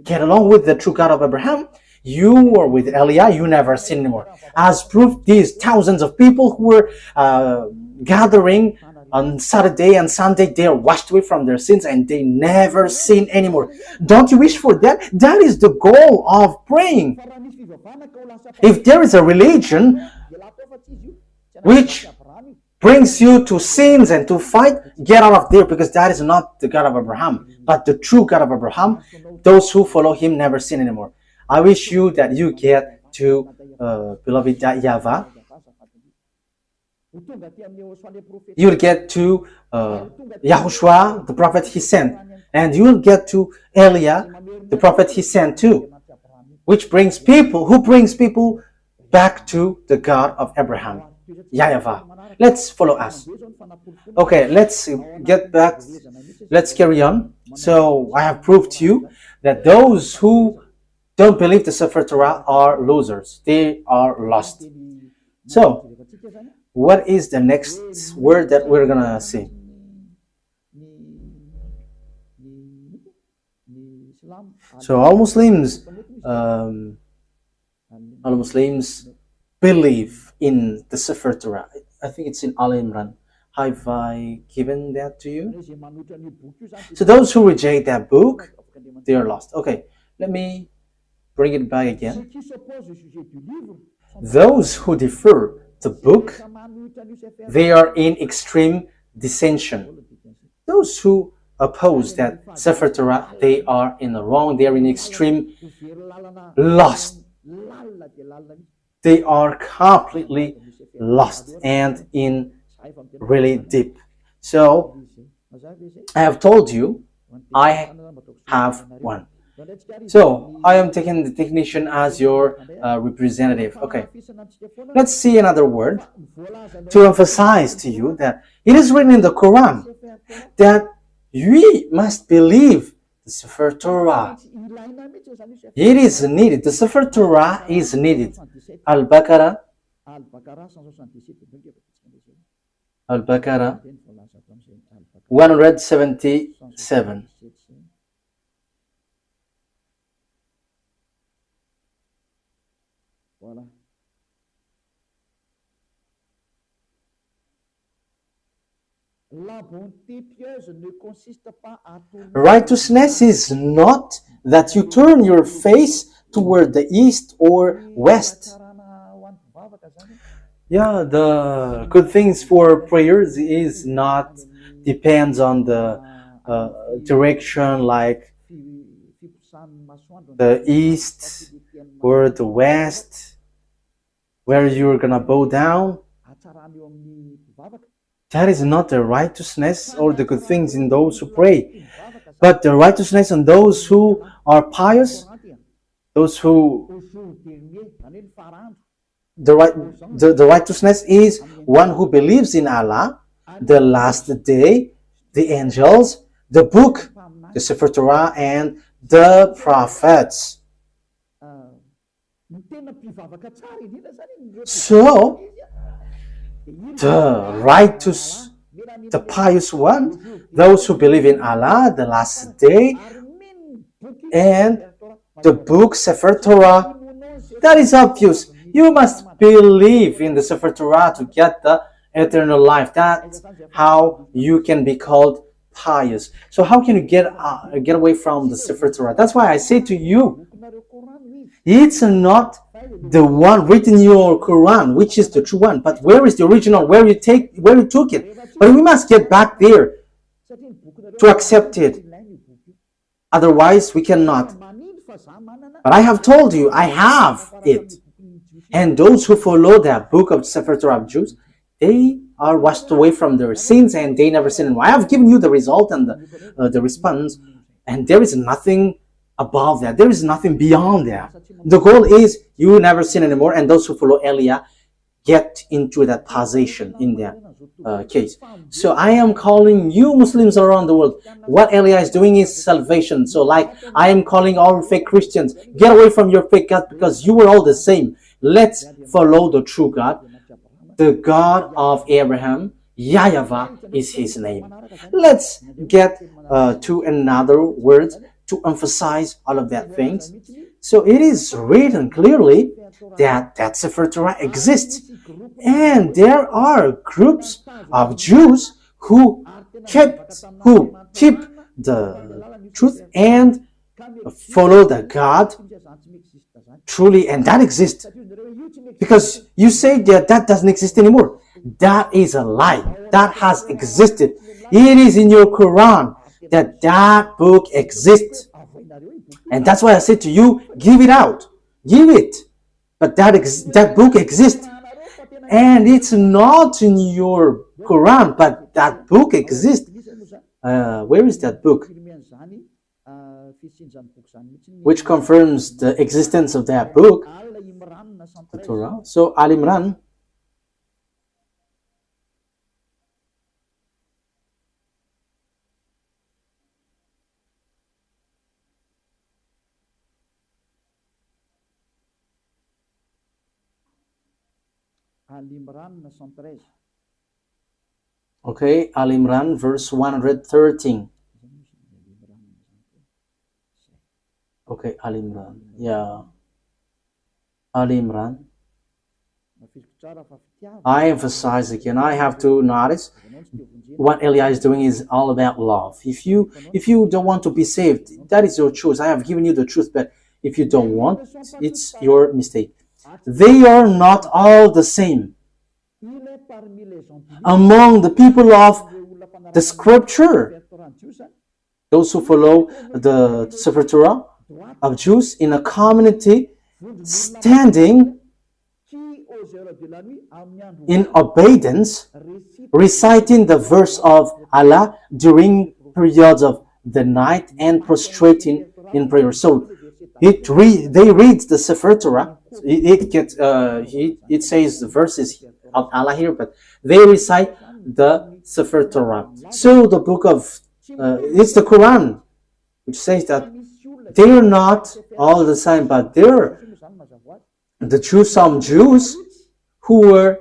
get along with the true God of Abraham, you are with Eliah, you never sin anymore. As proof, these thousands of people who were gathering on Saturday and Sunday, they are washed away from their sins and they never sin anymore. Don't you wish for that? That is the goal of praying. If there is a religion which brings you to sins and to fight, get out of there, because that is not the God of Abraham. But the true God of Abraham, those who follow him never sin anymore. I wish you that you get to beloved YAHVAH. You'll get to YAHOSHUAH, the prophet he sent. And you'll get to Eliah, the prophet he sent too. Which brings people, who brings people back to the God of Abraham, YAHVAH. Let's follow us. Okay, let's get back. Let's carry on. So I have proved to you that those who don't believe the Sefer Torah are losers. They are lost. So, what is the next word that we're gonna see? So all Muslims believe in the Sefer Torah. I think it's in Al Imran. Have I given that to you? So those who reject that book, they are lost. Okay, let me bring it back again. Those who defer the book, they are in extreme dissension. Those who oppose that Sefer Torah, they are in the wrong. They are in extreme lost. They are completely lost and in really deep. So I have told you I have one. So I am taking the technician as your representative. Okay, let's see another word to emphasize to you that it is written in the Quran that we must believe the Sefer Torah. It is needed. The Sefer Torah is needed. Al-Baqarah 177. Righteousness is not that you turn your face toward the east or west. Yeah, the good things for prayers is not depends on the direction, like the east or the west, where you're gonna bow down. That is not the righteousness or the good things in those who pray, but the righteousness in those who are pious, those who the righteousness is one who believes in Allah, the last day, the angels, the book, the Sefer Torah, and the prophets. So the righteous, the pious one, those who believe in Allah, the last day, and the book Sefer Torah, that is obvious. You must believe in the Sefer Torah to get the eternal life. That's how you can be called pious. So how can you get away from the Sefer Torah? That's why I say to you, it's not the one written in your Quran, which is the true one, but where is the original, where you took it? But we must get back there to accept it. Otherwise, we cannot. But I have told you, I have it. And those who follow the book of Sefer Torah of Jews, they are washed away from their sins and they never sin anymore. I have given you the result and the response, and there is nothing above that. There is nothing beyond that. The goal is you never sin anymore, and those who follow Elia get into that position in that case. So I am calling you Muslims around the world. What Elia is doing is salvation. So like I am calling all fake Christians, get away from your fake God because you were all the same. Let's follow the true God, the God of Abraham. YAHVAH is his name. Let's get to another word to emphasize all of that things. So it is written clearly that Sefer Torah exists, and there are groups of Jews who keep the truth and follow the God truly, and that exists. Because you say that doesn't exist anymore. That is a lie. That has existed. It is in your Quran that book exists. And that's why I said to you, give it out. Give it. But that book exists. And it's not in your Quran, but that book exists. Where is that book? Which confirms the existence of that book, the Torah. So Al Imran. Okay, Al Imran, verse 113. Okay, Al Imran. Yeah. Al Imran. I emphasize again, I have to notice what Elia is doing is all about love. If you don't want to be saved, that is your choice. I have given you the truth, but if you don't want, it's your mistake. They are not all the same. Among the people of the scripture, those who follow the Sefer Torah of Jews in a community standing in obedience, reciting the verse of Allah during periods of the night and prostrating in prayer. So they read the Sefer Torah. It says the verses of Allah here, but they recite the Sefer Torah. So the book of it's the Quran, which says that they are not all the same, but they're the Jews, some Jews who were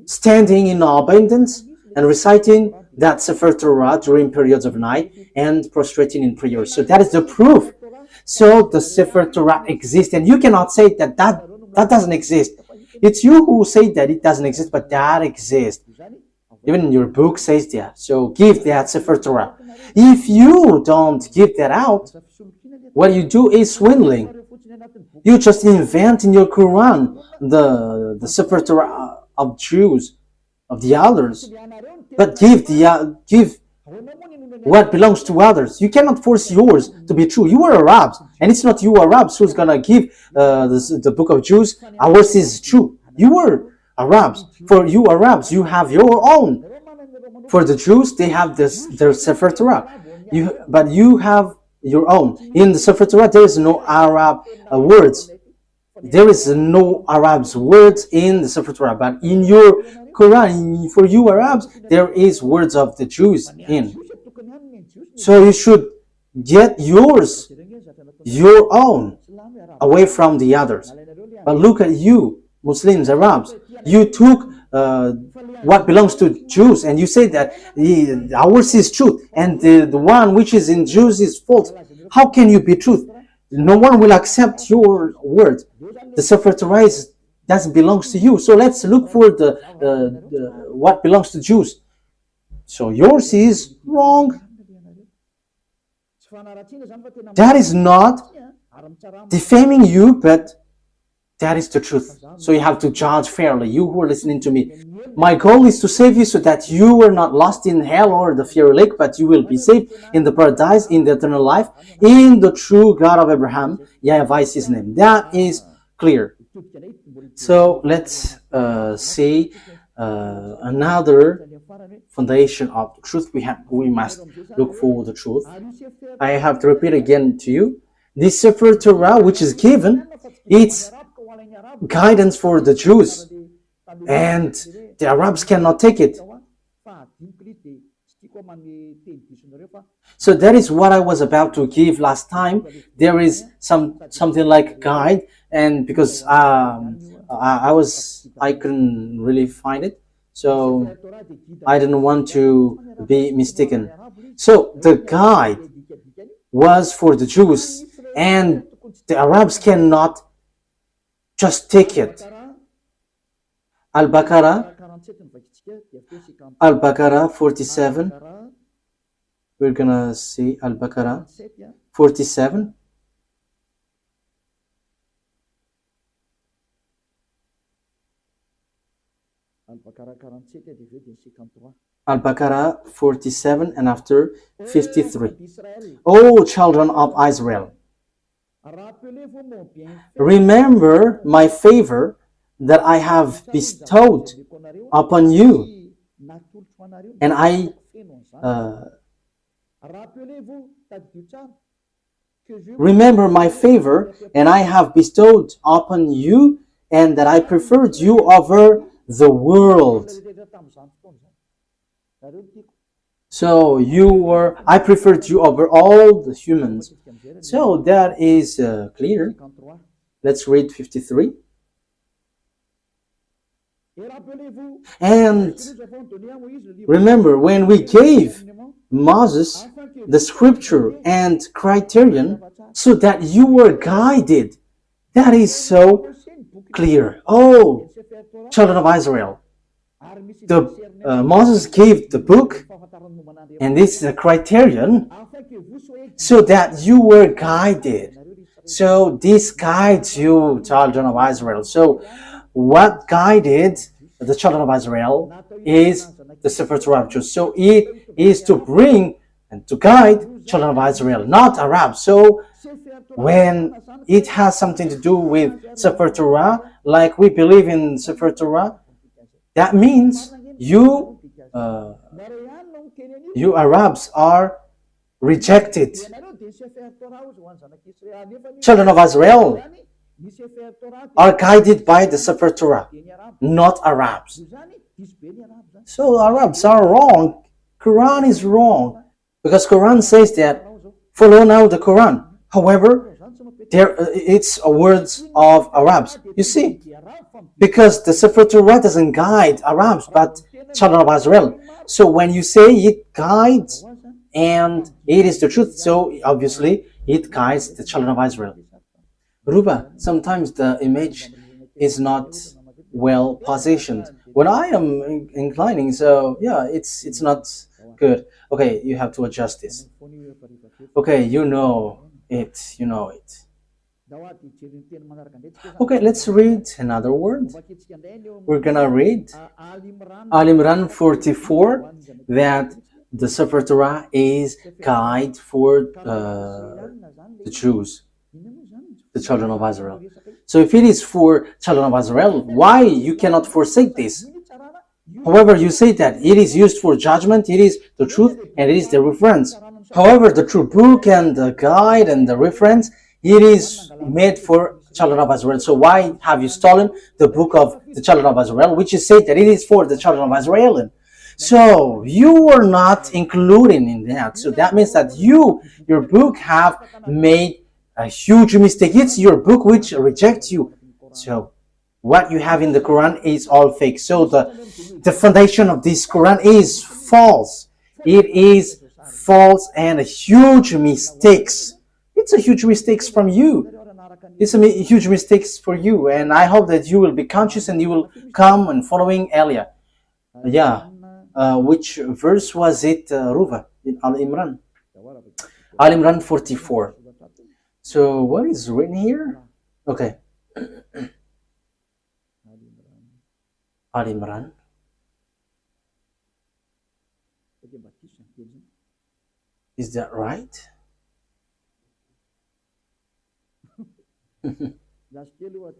standing in abundance and reciting that Sefer Torah during periods of night and prostrating in prayer. So that is the proof. So the Sefer Torah exists, and you cannot say that doesn't exist. It's you who say that it doesn't exist, but that exists. Even your book says that. So give that Sefer Torah. If you don't give that out, what you do is swindling. You just invent in your Quran the Sefer Torah of Jews, of the others, but give what belongs to others. You cannot force yours to be true. You are Arabs, and it's not you Arabs who's gonna give the book of Jews. Ours is true. You are Arabs. For you Arabs, you have your own. For the Jews, they have their Sefer Torah. But you have your own. In the Sefer Torah, there is no Arab words. There is no Arabs words in the Sefer Torah. But in your Quran, for you Arabs, there is words of the Jews in. So you should get yours, your own, away from the others. But look at you, Muslims, Arabs. You took what belongs to Jews, and you say that ours is truth, and the one which is in Jews is false. How can you be truth? No one will accept your word. The Sefer Torah doesn't belong to you. So let's look for the what belongs to Jews. So yours is wrong. That is not defaming you, but that is the truth. So you have to judge fairly, you who are listening to me. My goal is to save you so that you are not lost in hell or the fiery lake, but you will be saved in the paradise, in the eternal life, in the true God of Abraham. YAHVAH is his name. That is clear. So let's see another foundation of the truth. We must look for the truth. I have to repeat again to you. This Sefer Torah, which is given, it's guidance for the Jews, and the Arabs cannot take it. So that is what I was about to give last time. There is something like guide, and because I couldn't really find it, so I didn't want to be mistaken. So the guide was for the Jews, and the Arabs cannot just take it. Al-Baqarah 47. We're gonna see Al-Baqarah 47. Al-Baqarah 47 and after 53. O children of Israel, remember my favor that I have bestowed upon you, and I remember my favor, and I have bestowed upon you, and that I preferred you over the world. So I preferred you over all the humans. So that is clear. Let's read 53. And remember, when we gave Moses the scripture and criterion so that you were guided, that is so clear. Oh, children of Israel, Moses gave the book, and this is the criterion so that you were guided. So this guides you, children of Israel. So what guided the children of Israel is the Sefer Torah of Jews. So it is to bring and to guide children of Israel, not Arabs. So when it has something to do with Sefer Torah, like we believe in Sefer Torah, that means you Arabs are rejected. Children of Israel are guided by the Sefer Torah, not Arabs. So Arabs are wrong. Quran is wrong, because Quran says that follow now the Quran. However, it's words of Arabs. You see, because the Sefer Torah doesn't guide Arabs, but children of Israel. So when you say it guides and it is the truth, so obviously it guides the children of Israel. Ruba, sometimes the image is not well positioned. When I am inclining, so yeah, it's not good. Okay, you have to adjust this. Okay, you know it. You know it. Okay, let's read another word. We're gonna read Al Imran 44, that the Sefer Torah is guide for the Jews, the children of Israel. So if it is for children of Israel, why you cannot forsake this? However, you say that it is used for judgment, it is the truth, and it is the reference. However, the true book and the guide and the reference, it is made for children of Israel. So why have you stolen the book of the children of Israel, which is said that it is for the children of Israel? So you are not including in that. So that means that your book have made a huge mistake. It's your book which rejects you. So what you have in the Quran is all fake. So the foundation of this Quran is false. It is false and a huge mistakes. It's a huge mistakes from you. It's a huge mistakes for you, and I hope that you will be conscious and you will come and following Elia. Yeah, which verse was it, Ruva? In Al Imran. Al Imran 44. So what is written here? Okay. Al Imran. Is that right?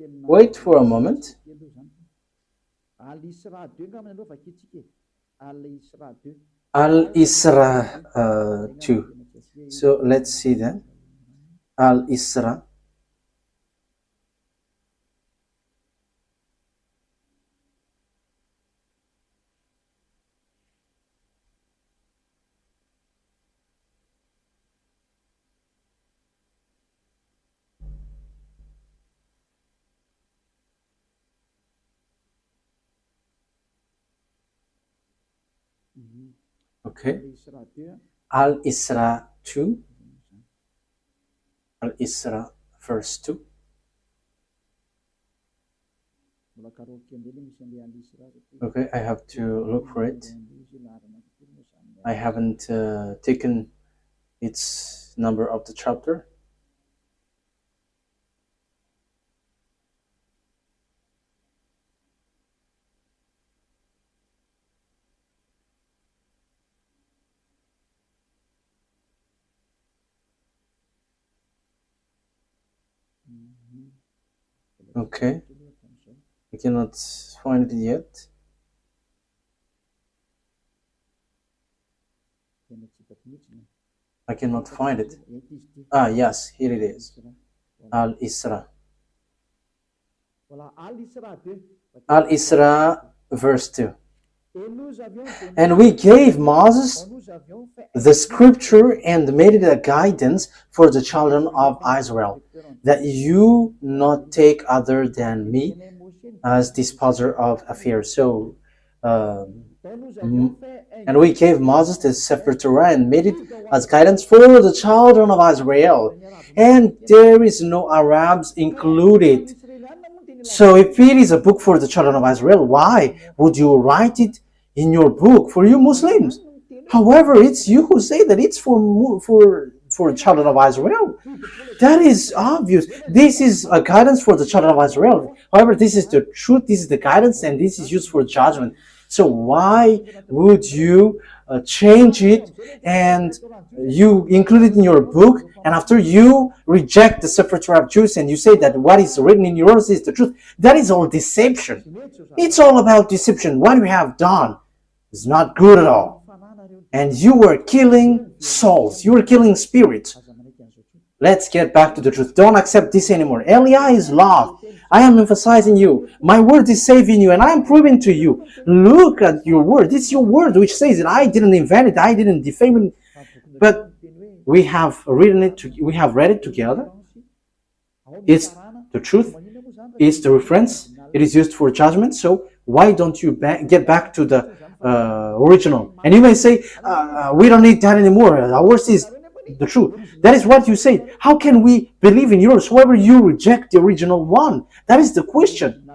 Wait for a moment. Al-Isra 2. So let's see then. Al-Isra. Okay. Al-Isra 2. Al-Isra verse 2. Okay, I have to look for it. I haven't taken its number of the chapter. Okay, I cannot find it yet. I cannot find it. Ah, yes, here it is. Al-Isra. Al-Isra verse 2. And we gave Moses the scripture and made it a guidance for the children of Israel, that you not take other than me as disposer of affairs. So, and we gave Moses the Sefer Torah and made it as guidance for the children of Israel. And there is no Arabs included. So if it is a book for the children of Israel, why would you write it in your book for you Muslims? However, it's you who say that it's for children of Israel. That is obvious. This is a guidance for the children of Israel. However, this is the truth, this is the guidance, and this is used for judgment. So why would you change it and you include it in your book, and after you reject the Sefer Torah of Jews and you say that what is written in yours is the truth? That is all deception. It's all about deception. What you have done is not good at all. And you were killing souls. You were killing spirits. Let's get back to the truth. Don't accept this anymore. Elia is love. I am emphasizing you. My word is saving you, and I am proving to you. Look at your word. It's your word which says that I didn't invent it. I didn't defame it. But we have written it. We have read it together. It's the truth. It's the reference. It is used for judgment. So why don't you get back to the original? And you may say, we don't need that anymore. Ours is the truth. That is what you say. How can we believe in yours? However, you reject the original one. That is the question.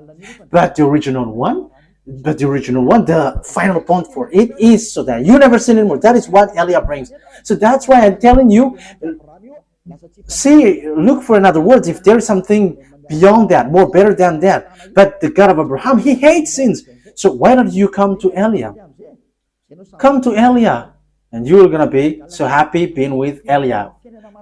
But the original one, the final point for it is so that you never sin anymore. That is what Elia brings. So that's why I'm telling you, look for another word if there is something beyond that, more better than that. But the God of Abraham, he hates sins. So why don't you come to Elia? Come to Elia, and you're gonna be so happy being with Elia.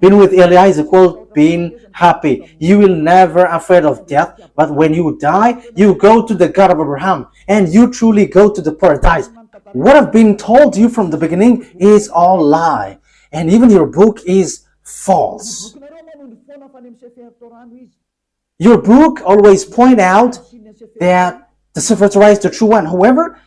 Being with Elia is equal being happy. You will never afraid of death, but when you die, you go to the God of Abraham, and you truly go to the paradise. What I've been told you from the beginning is all lie, and even your book is false. Your book always point out that the Sefer Torah is the true one. However,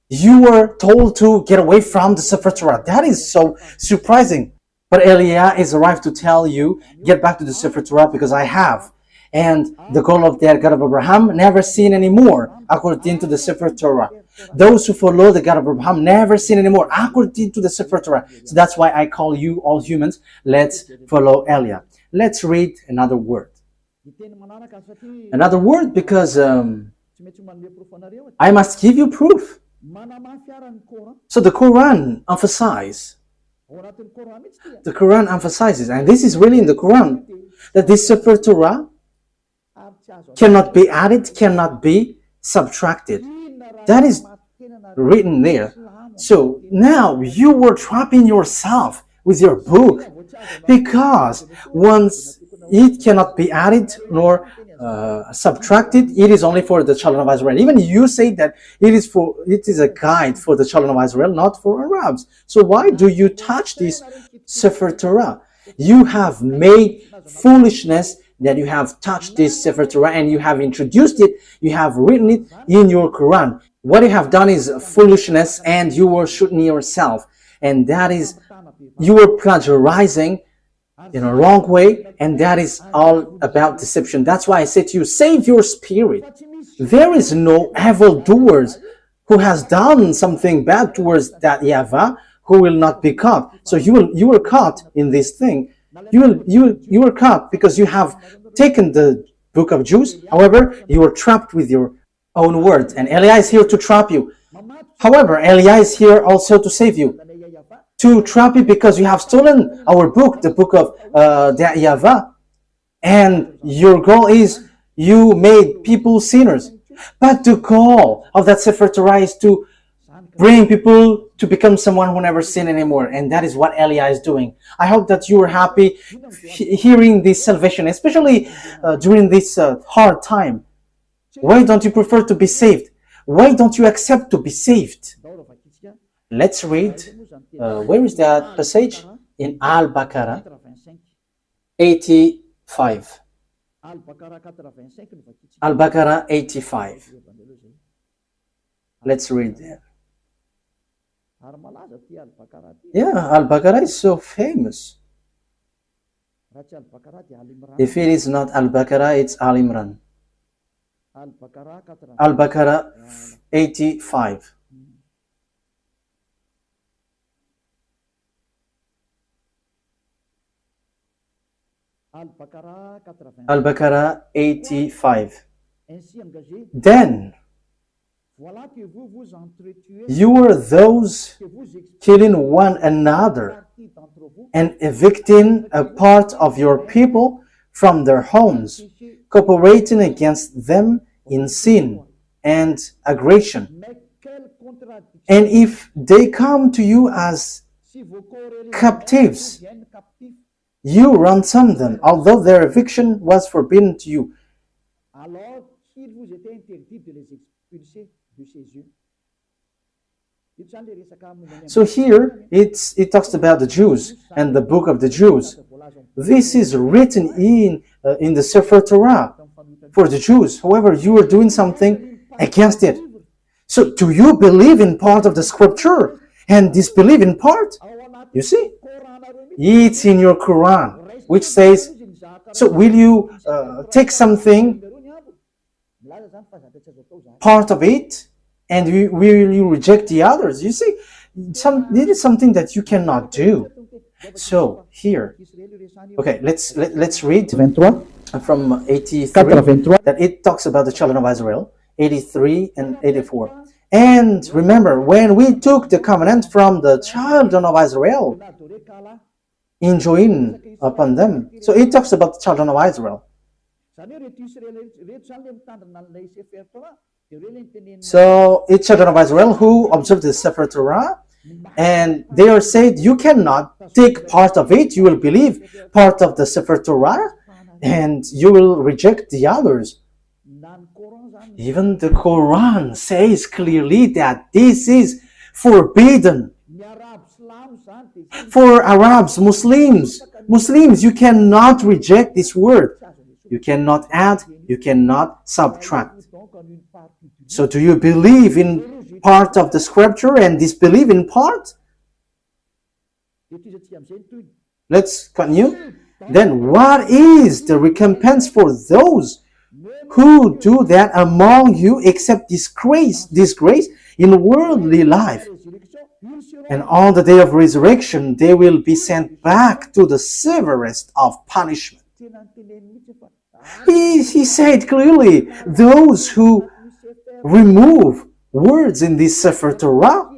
you were told to get away from the Sefer Torah. That is so surprising. But Elia is arrived to tell you, get back to the Sefer Torah because I have. And the goal of the God of Abraham, never sin anymore, according to the Sefer Torah. Those who follow the God of Abraham never sin anymore, according to the Sefer Torah. So that's why I call you all humans, let's follow Elia. Let's read another word. Another word because I must give you proof. So the Quran emphasizes, and this is really in the Quran, that this Sefer Torah cannot be added, cannot be subtracted. That is written there. So now you were trapping yourself with your book, because once it cannot be added nor subtracted, it is only for the children of Israel. Even you say that it is a guide for the children of Israel, not for Arabs. So why do you touch this Sefer Torah? You have made foolishness that you have touched this Sefer Torah, and you have introduced it, you have written it in your Quran. What you have done is foolishness, and you were shooting yourself, and that is, you were plagiarizing in a wrong way, and that is all about deception. That's why I say to you, save your spirit. There is no evildoers who has done something bad towards that YAHVAH who will not be caught. So you were caught in this thing. You were caught because you have taken the book of Jews. However, you were trapped with your own words, and Elia is here to trap you. However, Elia is here also to save you, to trap you, because you have stolen our book, the book of the YAHVAH, and your goal is you made people sinners. But the goal of that Sefer Torah is to bring people to become someone who never sin anymore, and that is what Elia is doing. I hope that you are happy hearing this salvation, especially during this hard time. Why don't you prefer to be saved? Why don't you accept to be saved? Let's read. Where is that passage? In Al-Baqarah 85. Al-Baqarah 85. Let's read there. Yeah, Al-Baqarah is so famous. If it is not Al-Baqarah, it's Al-Imran. Al-Baqarah 85. Al-Baqarah 85. Then you were those killing one another and evicting a part of your people from their homes, cooperating against them in sin and aggression. And if they come to you as captives, you ransom them, although their eviction was forbidden to you. So here it talks about the Jews and the book of the Jews. This is written in the Sefer Torah for the Jews. However, you are doing something against it. So do you believe in part of the scripture and disbelieve in part? You see, it's in your Quran, which says, so will you take something, part of it, and will you reject the others? You see, it is something that you cannot do. So here, okay, let's read from 83 that it talks about the children of Israel, 83 and 84. And remember, when we took the covenant from the children of Israel, enjoin upon them. So it talks about the children of Israel. So it's children of Israel who observe the Sefer Torah, and they are said, you cannot take part of it, you will believe part of the Sefer Torah, and you will reject the others. Even the Quran says clearly that this is forbidden. For Arabs, Muslims, you cannot reject this word. You cannot add, you cannot subtract. So do you believe in part of the scripture and disbelieve in part? Let's continue. Then what is the recompense for those who do that among you except disgrace in worldly life? And on the day of resurrection, they will be sent back to the severest of punishment. He said clearly, those who remove words in this Sefer Torah,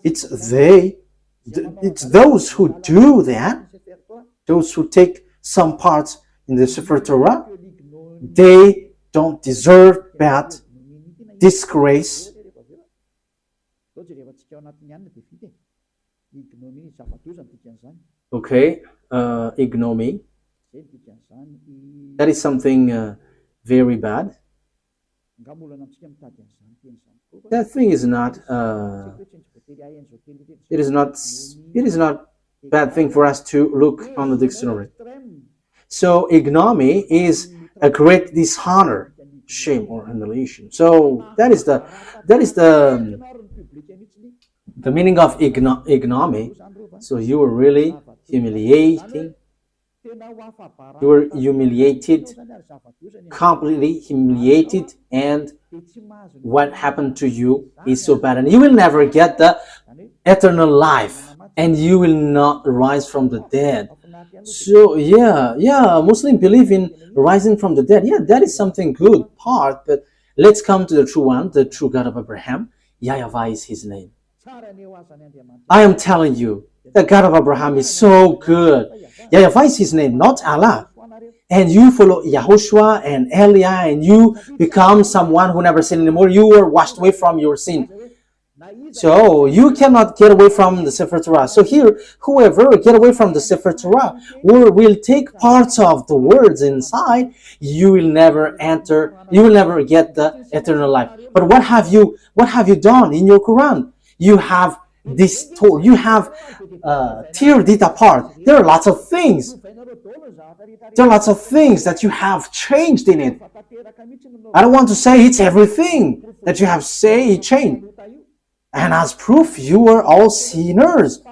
it's those who do that, those who take some parts in the Sefer Torah, they don't deserve that disgrace. Okay, ignominy. That is something very bad. That thing is not. It is not bad thing for us to look on the dictionary. So ignominy is a great dishonor, shame, or humiliation. So that is the meaning of ignominy. So you were really humiliating. You were humiliated, completely humiliated, and what happened to you is so bad, and you will never get the eternal life, and you will not rise from the dead. So Muslims believe in rising from the dead. Yeah, that is something good part, but let's come to the true one, the true God of Abraham. YAHVAH is his name. I am telling you, the God of Abraham is so good. YAHVAH is his name, not Allah. And you follow YAHOSHUAH and Eliah, and you become someone who never sinned anymore. You were washed away from your sin. So you cannot get away from the Sefer Torah. So here, whoever get away from the Sefer Torah or will take parts of the words inside, you will never enter, you will never get the eternal life. But what have you done in your Quran? You have distorted, you have teared it apart. There are lots of things. There are lots of things that you have changed in it. I don't want to say it's everything that you have changed. And as proof, you were all sinners.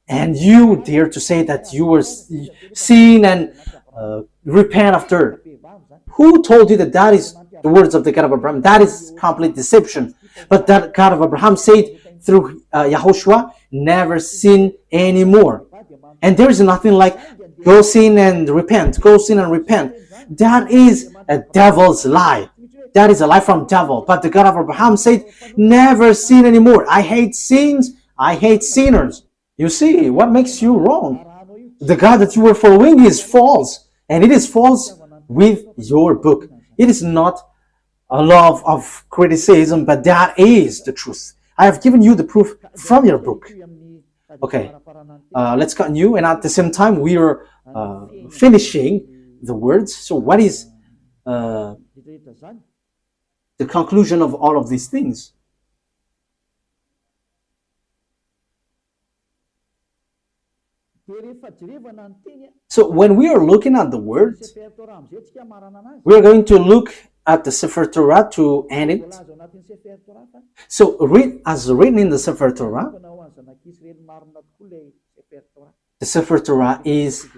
And you dare to say that you were sin and repent after. Who told you that that is the words of the God of Abraham? That is complete deception. But that God of Abraham said through YAHOSHUAH, never sin anymore. And there is nothing like go sin and repent, go sin and repent. That is a devil's lie. That is a lie from devil. But the God of Abraham said, never sin anymore. I hate sins. I hate sinners. You see, what makes you wrong? The God that you were following is false. And it is false with your book. It is not a love of criticism, but that is the truth. I have given you the proof from your book. Okay, let's continue. And at the same time, we are finishing the words. So what is the conclusion of all of these things? So when we are looking at the words, we are going to look at the Sefer Torah to end it. So read as written in the Sefer Torah. The Sefer Torah is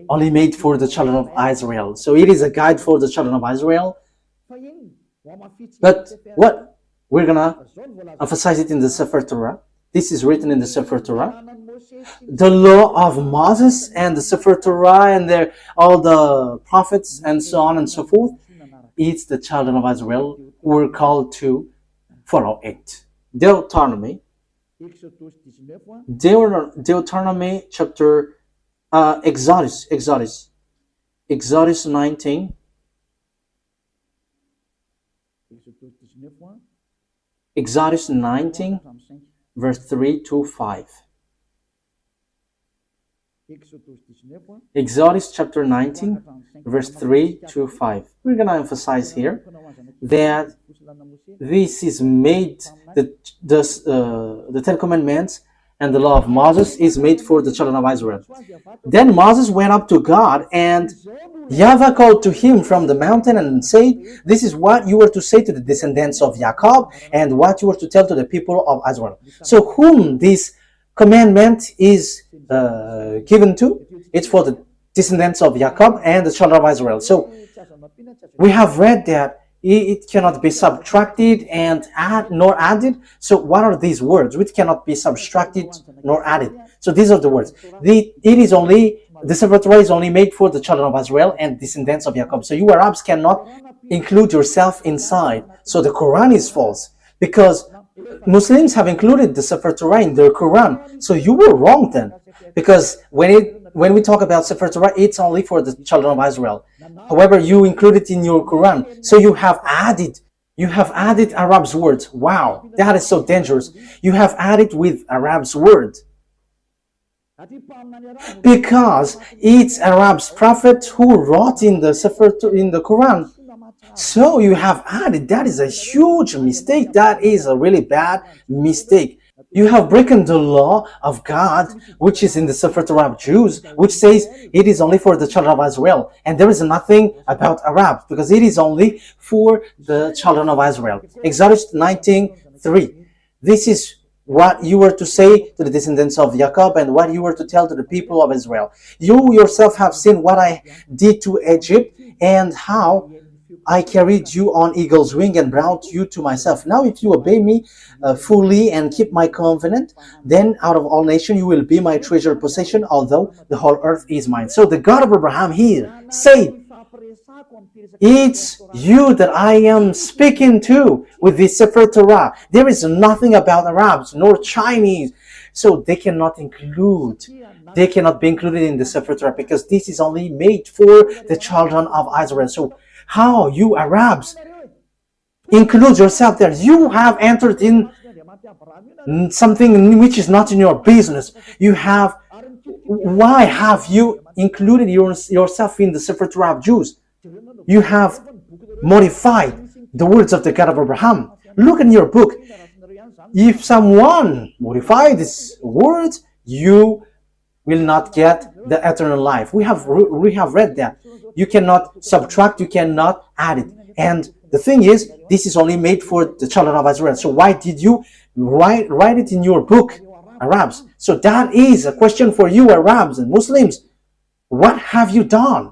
only made for the children of Israel. So it is a guide for the children of Israel. But what we're gonna emphasize it in the Sefer Torah. This is written in the Sefer Torah. the law of Moses and the Sefer Torah and all the prophets and so on and so forth, it's the children of Israel who were called to follow it. Deuteronomy chapter Exodus 19. Exodus 19, verse 3 to 5. Exodus chapter 19, verse 3 to 5. We're going to emphasize here that this is made, the Ten Commandments and the law of Moses is made for the children of Israel. Then Moses went up to God, and YAHVAH called to him from the mountain and said, "This is what you were to say to the descendants of Jacob, and what you were to tell to the people of Israel." So whom this commandment is given to? It's for the descendants of Jacob and the children of Israel. So we have read that it cannot be subtracted and nor added. So what are these words? Which cannot be subtracted nor added. So these are the words. The Sefer Torah is only made for the children of Israel and descendants of Jacob. So you Arabs cannot include yourself inside. So the Quran is false, because Muslims have included the Sefer Torah in their Quran. So you were wrong then, because when we talk about Sefer Torah, it's only for the children of Israel. However, you include it in your Quran. So you have added Arab's words. Wow, that is so dangerous. You have added with Arab's words, because it's Arab's prophet who wrote in the Quran. So you have added. That is a huge mistake. That is a really bad mistake. You have broken the law of God, which is in the Sefer Torah of Jews, which says it is only for the children of Israel. And there is nothing about Arabs, because it is only for the children of Israel. Exodus 19:3. This is what you were to say to the descendants of Jacob, and what you were to tell to the people of Israel. You yourself have seen what I did to Egypt, and how I carried you on eagle's wing and brought you to myself. Now if you obey me fully and keep my covenant, then out of all nations you will be my treasured possession, although the whole earth is mine. So the God of Abraham here said, it's you that I am speaking to with the Sefer Torah. There is nothing about Arabs nor Chinese. So they cannot be included in the Sefer Torah, because this is only made for the children of Israel. So how you Arabs include yourself there? You have entered in something which is not in your business. Why have you included yourself in the Sefer Torah of Jews? You have modified the words of the God of Abraham. Look in your book. If someone modifies these words, you will not get the eternal life. We have read that. You cannot subtract, you cannot add it. And the thing is, this is only made for the children of Israel. So why did you write it in your book, Arabs? So that is a question for you, Arabs and Muslims. What have you done?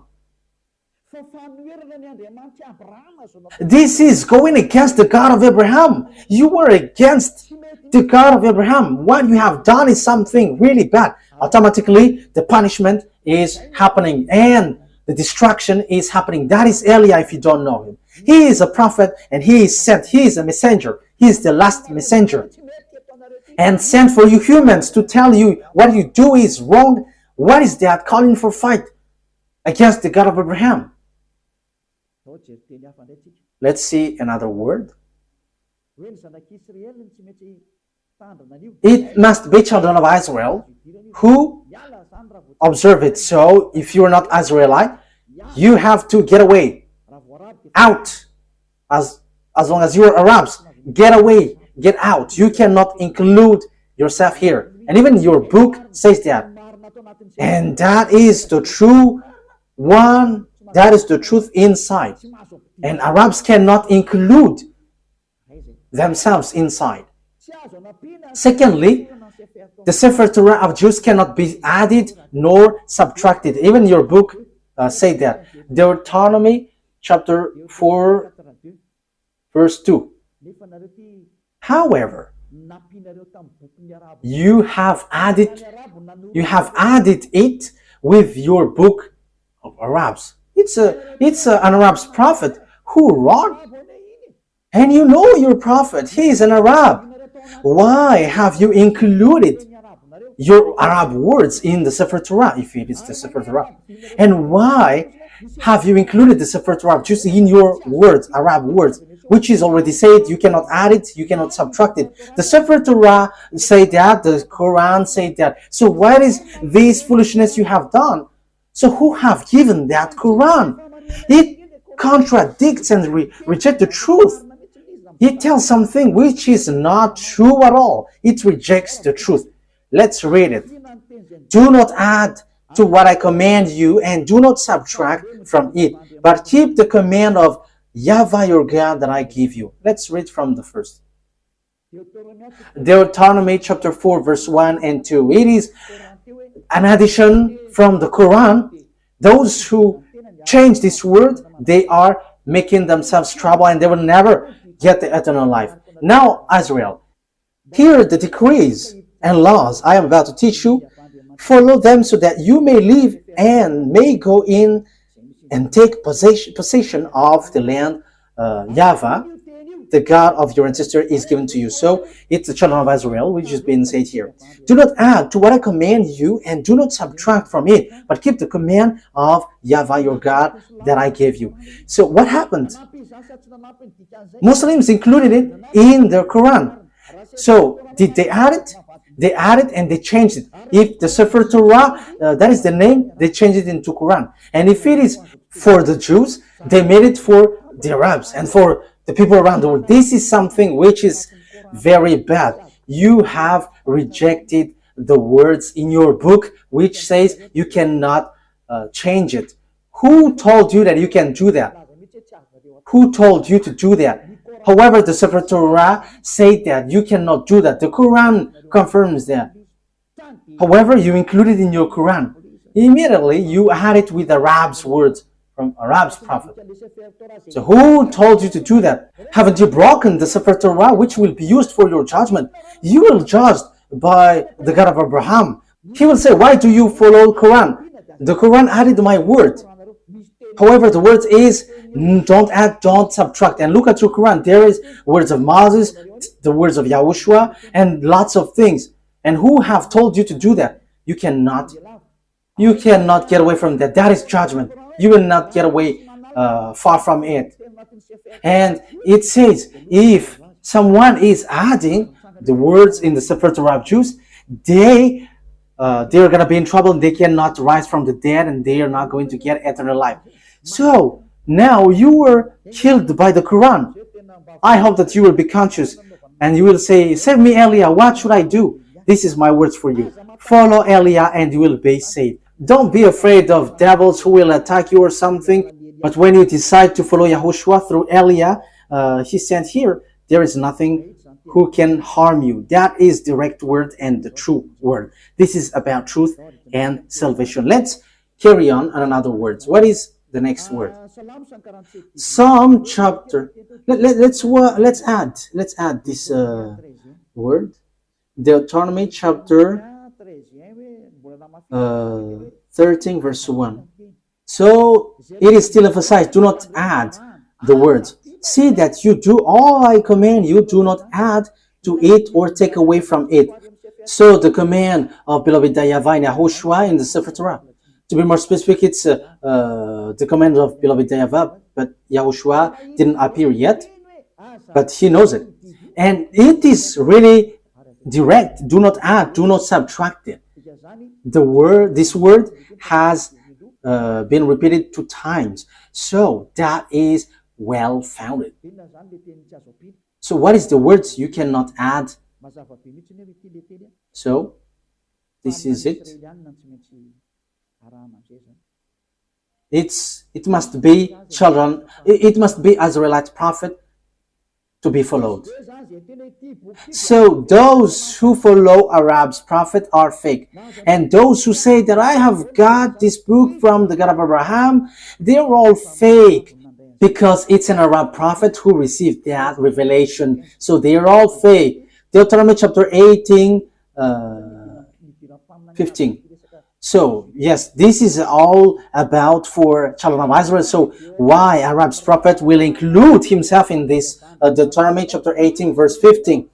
This is going against the God of Abraham. You were against the God of Abraham. What you have done is something really bad. Automatically, the punishment is happening and the destruction is happening. That is Elia, if you don't know him. He is a prophet and he is sent. He is a messenger. He is the last messenger. And sent for you humans to tell you what you do is wrong. What is that? Calling for fight against the God of Abraham. Let's see another word. It must be children of Israel who observe it. So if you're not Israelite, you have to get away, out. As long as you're Arabs, get away, get out. You cannot include yourself here. And even your book says that. And that is the true one. That is the truth inside. And Arabs cannot include themselves inside. Secondly, the Sefer Torah of Jews cannot be added nor subtracted. Even your book say that. Deuteronomy chapter 4 verse 2. However, You have added it with your book of Arabs. It's an Arab's prophet who wrote, and you know your prophet. He is an Arab. Why have you included your Arab words in the Sefer Torah, if it is the Sefer Torah? And why have you included the Sefer Torah just in your words, Arab words, which is already said, you cannot add it, you cannot subtract it. The Sefer Torah say that, the Quran say that. So what is this foolishness you have done? So who have given that Quran? It contradicts and rejects the truth. It tells something which is not true at all. It rejects the truth. Let's read it. Do not add to what I command you, and do not subtract from it, but keep the command of YAHVAH your God that I give you. Let's read from the first. Deuteronomy chapter 4 verse 1 and 2. It is an addition from the Quran. Those who change this word, they are making themselves trouble, and they will never get the eternal life. Now, Israel, hear the decrees and laws I am about to teach you. Follow them so that you may live and may go in and take possession of the land YAHVAH, the God of your ancestor, is given to you. So it's the children of Israel, which has been said here. Do not add to what I command you, and do not subtract from it, but keep the command of YAHVAH your God that I gave you. So what happened? Muslims included it in their Quran. So did they add it? They added and they changed it. If the Sefer Torah, that is the name, they changed it into Quran. And if it is for the Jews, they made it for the Arabs and for the people around the world. This is something which is very bad. You have rejected the words in your book which says you cannot change it. Who told you that you can do that? Who told you to do that? However, the Sefer Torah said that you cannot do that. The Quran confirms that. However, you include it in your Quran. Immediately, you add it with Arab's words from Arab's prophet. So who told you to do that? Haven't you broken the Sefer Torah, which will be used for your judgment? You will judge by the God of Abraham. He will say, why do you follow Quran? The Quran added my word. However, the word is, don't add, don't subtract. And look at your Quran. There is words of Moses, the words of YAHOSHUAH, and lots of things. And who have told you to do that? You cannot get away from that. That is judgment. You will not get away far from it. And it says, if someone is adding the words in the Sefer Torah of Jews, they're going to be in trouble. They cannot rise from the dead, and they are not going to get eternal life. So now you were killed by the Quran. I hope that you will be conscious and you will say, save me, Elia, what should I do? This is my words for you. Follow Elia and you will be saved. Don't be afraid of devils who will attack you or something. But when you decide to follow YAHOSHUAH through Elia, he said here, there is nothing who can harm you. That is direct word and the true word. This is about truth and salvation. Let's carry on another words. What is the next word? Psalm chapter. Let's add this word. Deuteronomy chapter 13 verse 1. So it is still emphasized, do not add the words. See that you do all I command you, do not add to it or take away from it. So the command of beloved YAHVAH and YAHOSHUAH in the Sefer Torah. To be more specific, it's the command of beloved YAHVAH, but YAHOSHUAH didn't appear yet, but he knows it. And it is really direct. Do not add, do not subtract it. This word has been repeated 2 times. So that is well founded. So what is the words you cannot add? So this is it. It must be children. It must be Israelite prophet to be followed. So those who follow Arab's prophet are fake. And those who say that I have got this book from the God of Abraham, they're all fake. Because it's an Arab prophet who received that revelation. So they're all fake. Deuteronomy chapter 18, 15. So, yes, this is all about for children of Israel. So, why Arab's prophet will include himself in this Deuteronomy chapter 18, verse 15.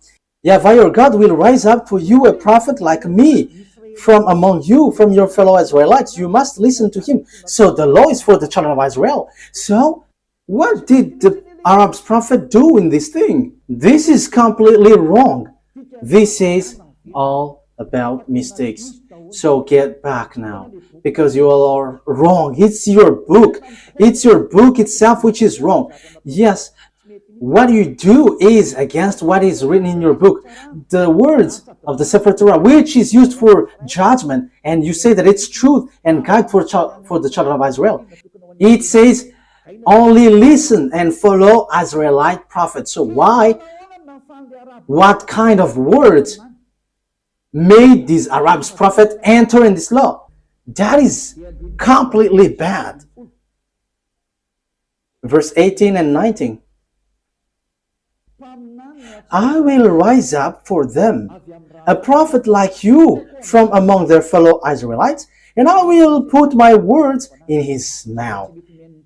YAHVAH your God will rise up for you a prophet like me from among you, from your fellow Israelites. You must listen to him. So, the law is for the children of Israel. So, what did the Arab's prophet do in this thing? This is completely wrong. This is all about mistakes. So get back now, because you all are wrong. It's your book. It's your book itself which is wrong. Yes, what you do is against what is written in your book. The words of the Sefer Torah, which is used for judgment, and you say that it's truth and guide for the children of Israel. It says, only listen and follow Israelite prophets. So why? What kind of words made these Arabs prophet enter in this law? That is completely bad. Verse 18 and 19. I will rise up for them a prophet like you from among their fellow Israelites, and I will put my words in his mouth.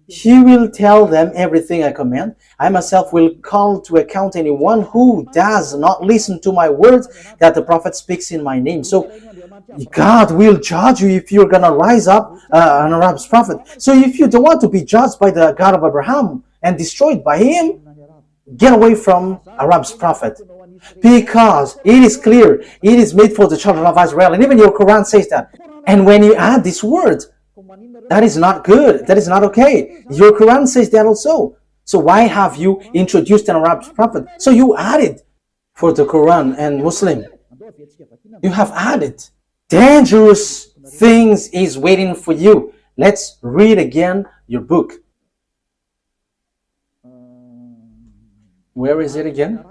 He will tell them everything I command. I myself will call to account anyone who does not listen to my words that the prophet speaks in my name. So God will judge you if you're going to rise up an Arab's prophet. So if you don't want to be judged by the God of Abraham and destroyed by him, get away from Arab's prophet. Because it is clear, it is made for the children of Israel. And even your Quran says that. And when you add this word, that is not good. That is not okay. Your Quran says that also. So why have you introduced an Arab prophet? So you added for the Quran and Muslim. You have added. Dangerous things is waiting for you. Let's read again your book. Where is it again?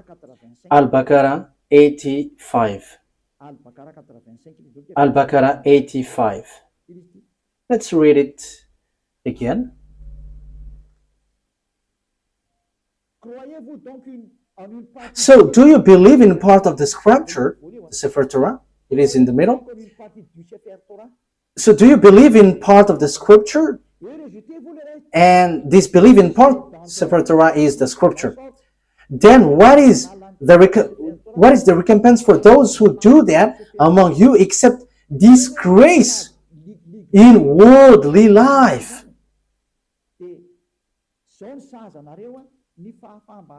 Al-Baqarah 85. Al-Baqarah 85. Let's read it again. So, do you believe in part of the scripture, the Sefer Torah? It is in the middle. So, do you believe in part of the scripture? And this belief in part, Sefer Torah is the scripture. Then, what is the recompense for those who do that among you, except disgrace in worldly life?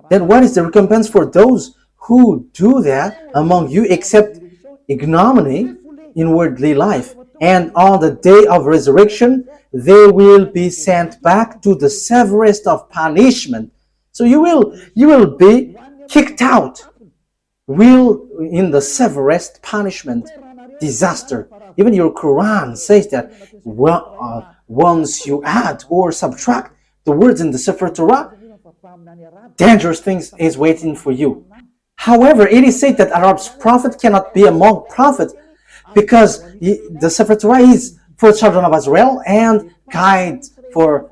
Then what is the recompense for those who do that among you except ignominy in worldly life? And on the day of resurrection, they will be sent back to the severest of punishment. So you will be kicked out. In the severest punishment, disaster. Even your Quran says that once you add or subtract the words in the Sefer Torah, dangerous things is waiting for you. However, it is said that Arab's prophet cannot be among prophets because the Sefer Torah is for children of Israel and guide for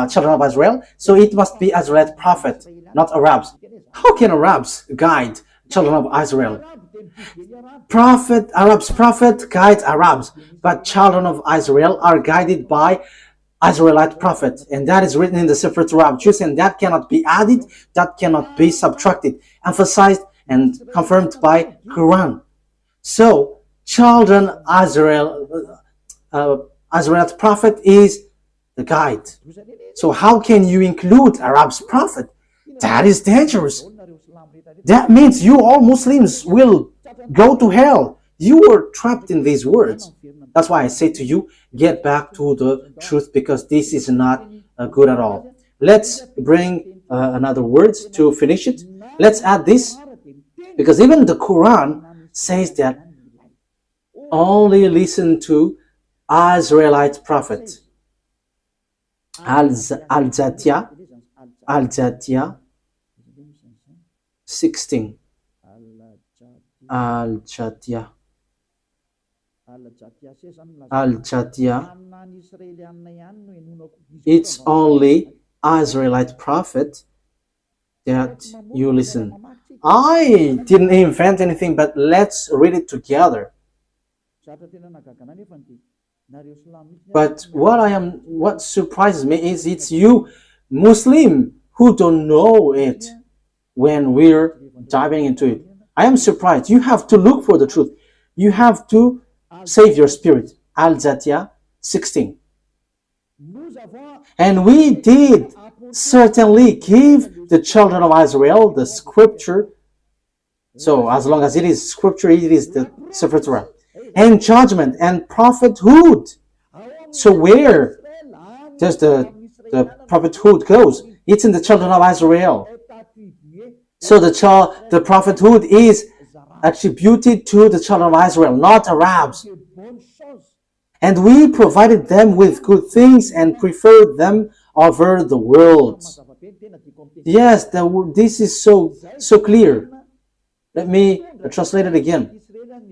children of Israel. So it must be Israelite prophet, not Arabs. How can Arabs guide children of Israel? Arab's prophet guides Arabs, but children of Israel are guided by Israelite prophet, and that is written in the Sefer Torah of Jews, and that cannot be added, that cannot be subtracted, emphasized and confirmed by Quran. So, children Israelite prophet is the guide. So how can you include Arab's prophet? That is dangerous. That means you all Muslims will go to hell. You were trapped in these words. That's why I say to you, get back to the truth, because this is not good at all. Let's bring another words to finish it. Let's add this, because even the Quran says that only listen to Israelite prophet. Al-Zatiyah 16. Al-Zatiyah. It's only Israelite prophet. that you listen. I didn't invent anything, but let's read it together. But what surprises me is it's you, Muslim, who don't know it when we're diving into it. I am surprised. You have to look for the truth. You have to save your spirit. Al-Zatiyah 16. And we did certainly give the children of Israel the scripture. So as long as it is scripture, it is the Sefer Torah. And judgment and prophethood. So where does the prophethood goes? It's in the children of Israel. So the prophethood is attributed to the children of Israel, not Arabs. And we provided them with good things and preferred them over the world. Yes, this is so clear. Let me translate it again.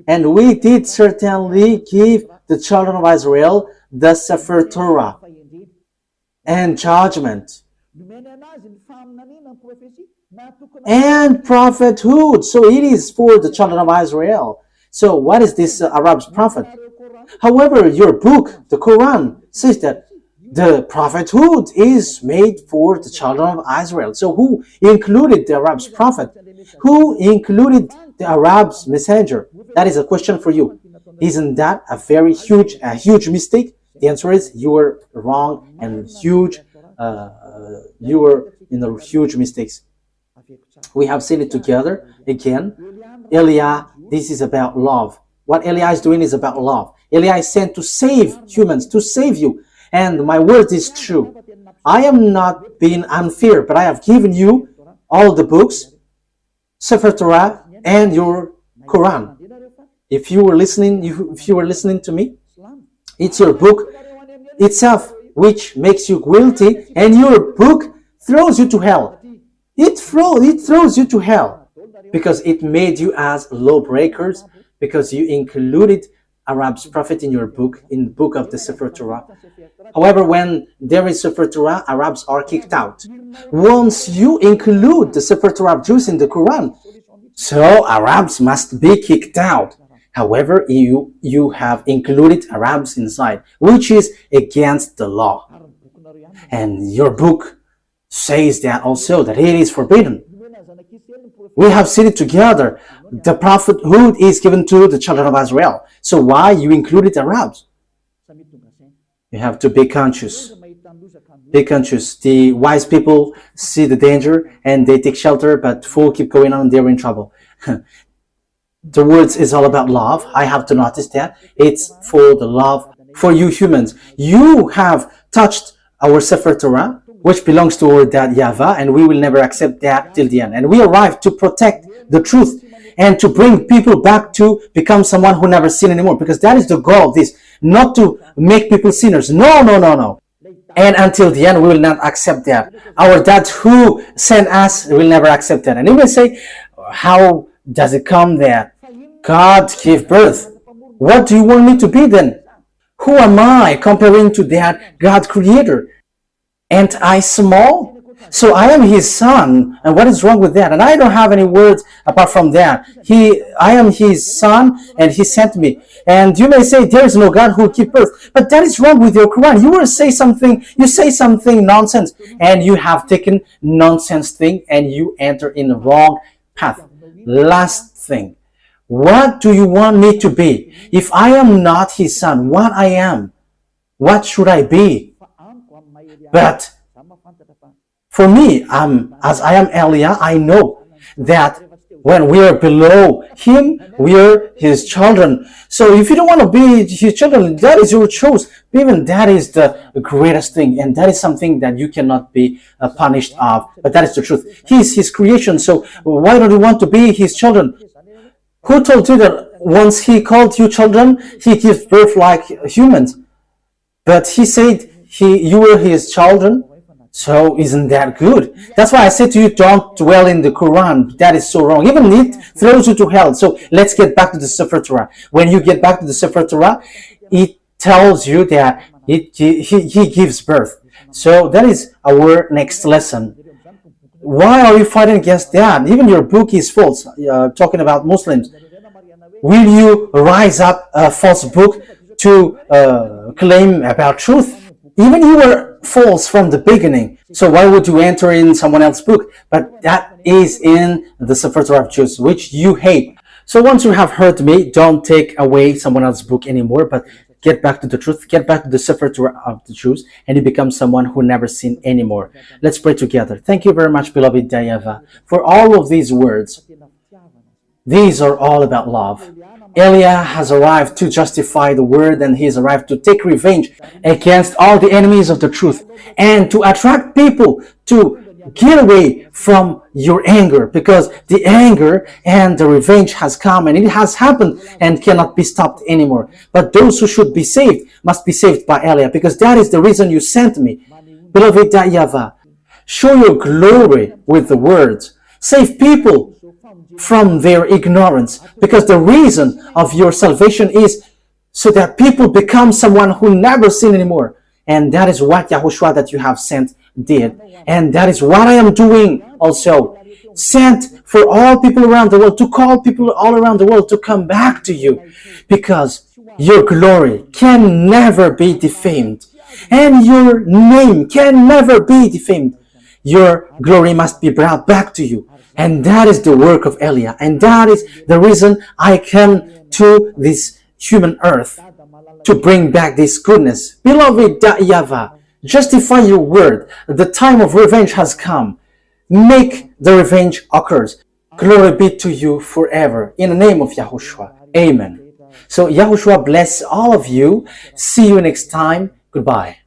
And we did certainly give the children of Israel the Sefer Torah and judgment and prophethood. So it is for the children of Israel. So what is this Arab's prophet? However, your book, the Quran, says that the prophethood is made for the children of Israel. So who included the Arab's prophet? Who included the Arab's messenger? That is a question for you. Isn't that a very huge mistake? The answer is you were wrong and huge. You were in the huge mistakes. We have seen it together again. Eliah, this is about love. What Eliah is doing is about love. Eliah is sent to save humans, to save you. And my word is true. I am not being unfair, but I have given you all the books, Sefer Torah, and your Quran. If you were listening to me, it's your book itself which makes you guilty, and your book throws you to hell. It throws you to hell because it made you as lawbreakers, because you included Arab's prophet in your book, in the book of the Sefer Torah. However, when there is Sefer Torah, Arabs are kicked out. Once you include the Sefer Torah of Jews in the Quran, so Arabs must be kicked out. However, you have included Arabs inside, which is against the law. And your book says that also, that it is forbidden. We have seen it together. The prophethood is given to the children of Israel. So why you included Arabs? You have to be conscious. Be conscious. The wise people see the danger and they take shelter, but fools keep going on, they're in trouble. The words is all about love. I have to notice that. It's for the love for you humans. You have touched our Sefer Torah, which belongs to our dad YAHVAH, and we will never accept that till the end. And we arrive to protect the truth and to bring people back to become someone who never sin anymore, because that is the goal of this, not to make people sinners. No. And until the end, we will not accept that. Our dad who sent us will never accept that. And he will say, how does it come that God gave birth? What do you want me to be then? Who am I comparing to that God creator? Ain't I small? So I am his son, and what is wrong with that? And I don't have any words apart from that. I am his son, and he sent me. And you may say there is no God who will give birth, but that is wrong with your Quran. You say something nonsense, and you have taken nonsense thing, and you enter in the wrong path. Last thing, what do you want me to be? If I am not his son, what I am? What should I be? But for me, as I am Eliah, I know that when we are below him, we are his children. So if you don't want to be his children, that is your choice. Even that is the greatest thing, and that is something that you cannot be punished of. But that is the truth. He is his creation, so why don't you want to be his children? Who told you that once he called you children, he gives birth like humans? But he said you were his children. So isn't that good? That's why I said to you, don't dwell in the Quran. That is so wrong. Even it throws you to hell. So let's get back to the Sefer Torah. When you get back to the Sefer Torah, it tells you that he gives birth. So that is our next lesson. Why are you fighting against that? Even your book is false, talking about Muslims. Will you rise up a false book to claim about truth? Even you were false from the beginning. So why would you enter in someone else's book? But that is in the Sefer Torah of Jews, which you hate. So once you have heard me, don't take away someone else's book anymore, but get back to the truth, get back to the Sefer Torah of the Jews, and you become someone who never sinned anymore. Let's pray together. Thank you very much, beloved YAHVAH, for all of these words. These are all about love. Eliah has arrived to justify the word, and he has arrived to take revenge against all the enemies of the truth and to attract people to get away from your anger, because the anger and the revenge has come, and it has happened and cannot be stopped anymore. But those who should be saved must be saved by Eliah, because that is the reason you sent me. Beloved YAHVAH, show your glory with the words. Save people from their ignorance, because the reason of your salvation is so that people become someone who never sin anymore. And that is what YAHOSHUAH that you have sent did. And that is what I am doing also. Sent for all people around the world, to call people all around the world to come back to you, because your glory can never be defamed, and your name can never be defamed. Your glory must be brought back to you. And that is the work of Eliah. And that is the reason I came to this human earth, to bring back this goodness. Beloved YAHVAH, justify your word. The time of revenge has come. Make the revenge occur. Glory be to you forever. In the name of YAHOSHUAH. Amen. So YAHOSHUAH bless all of you. See you next time. Goodbye.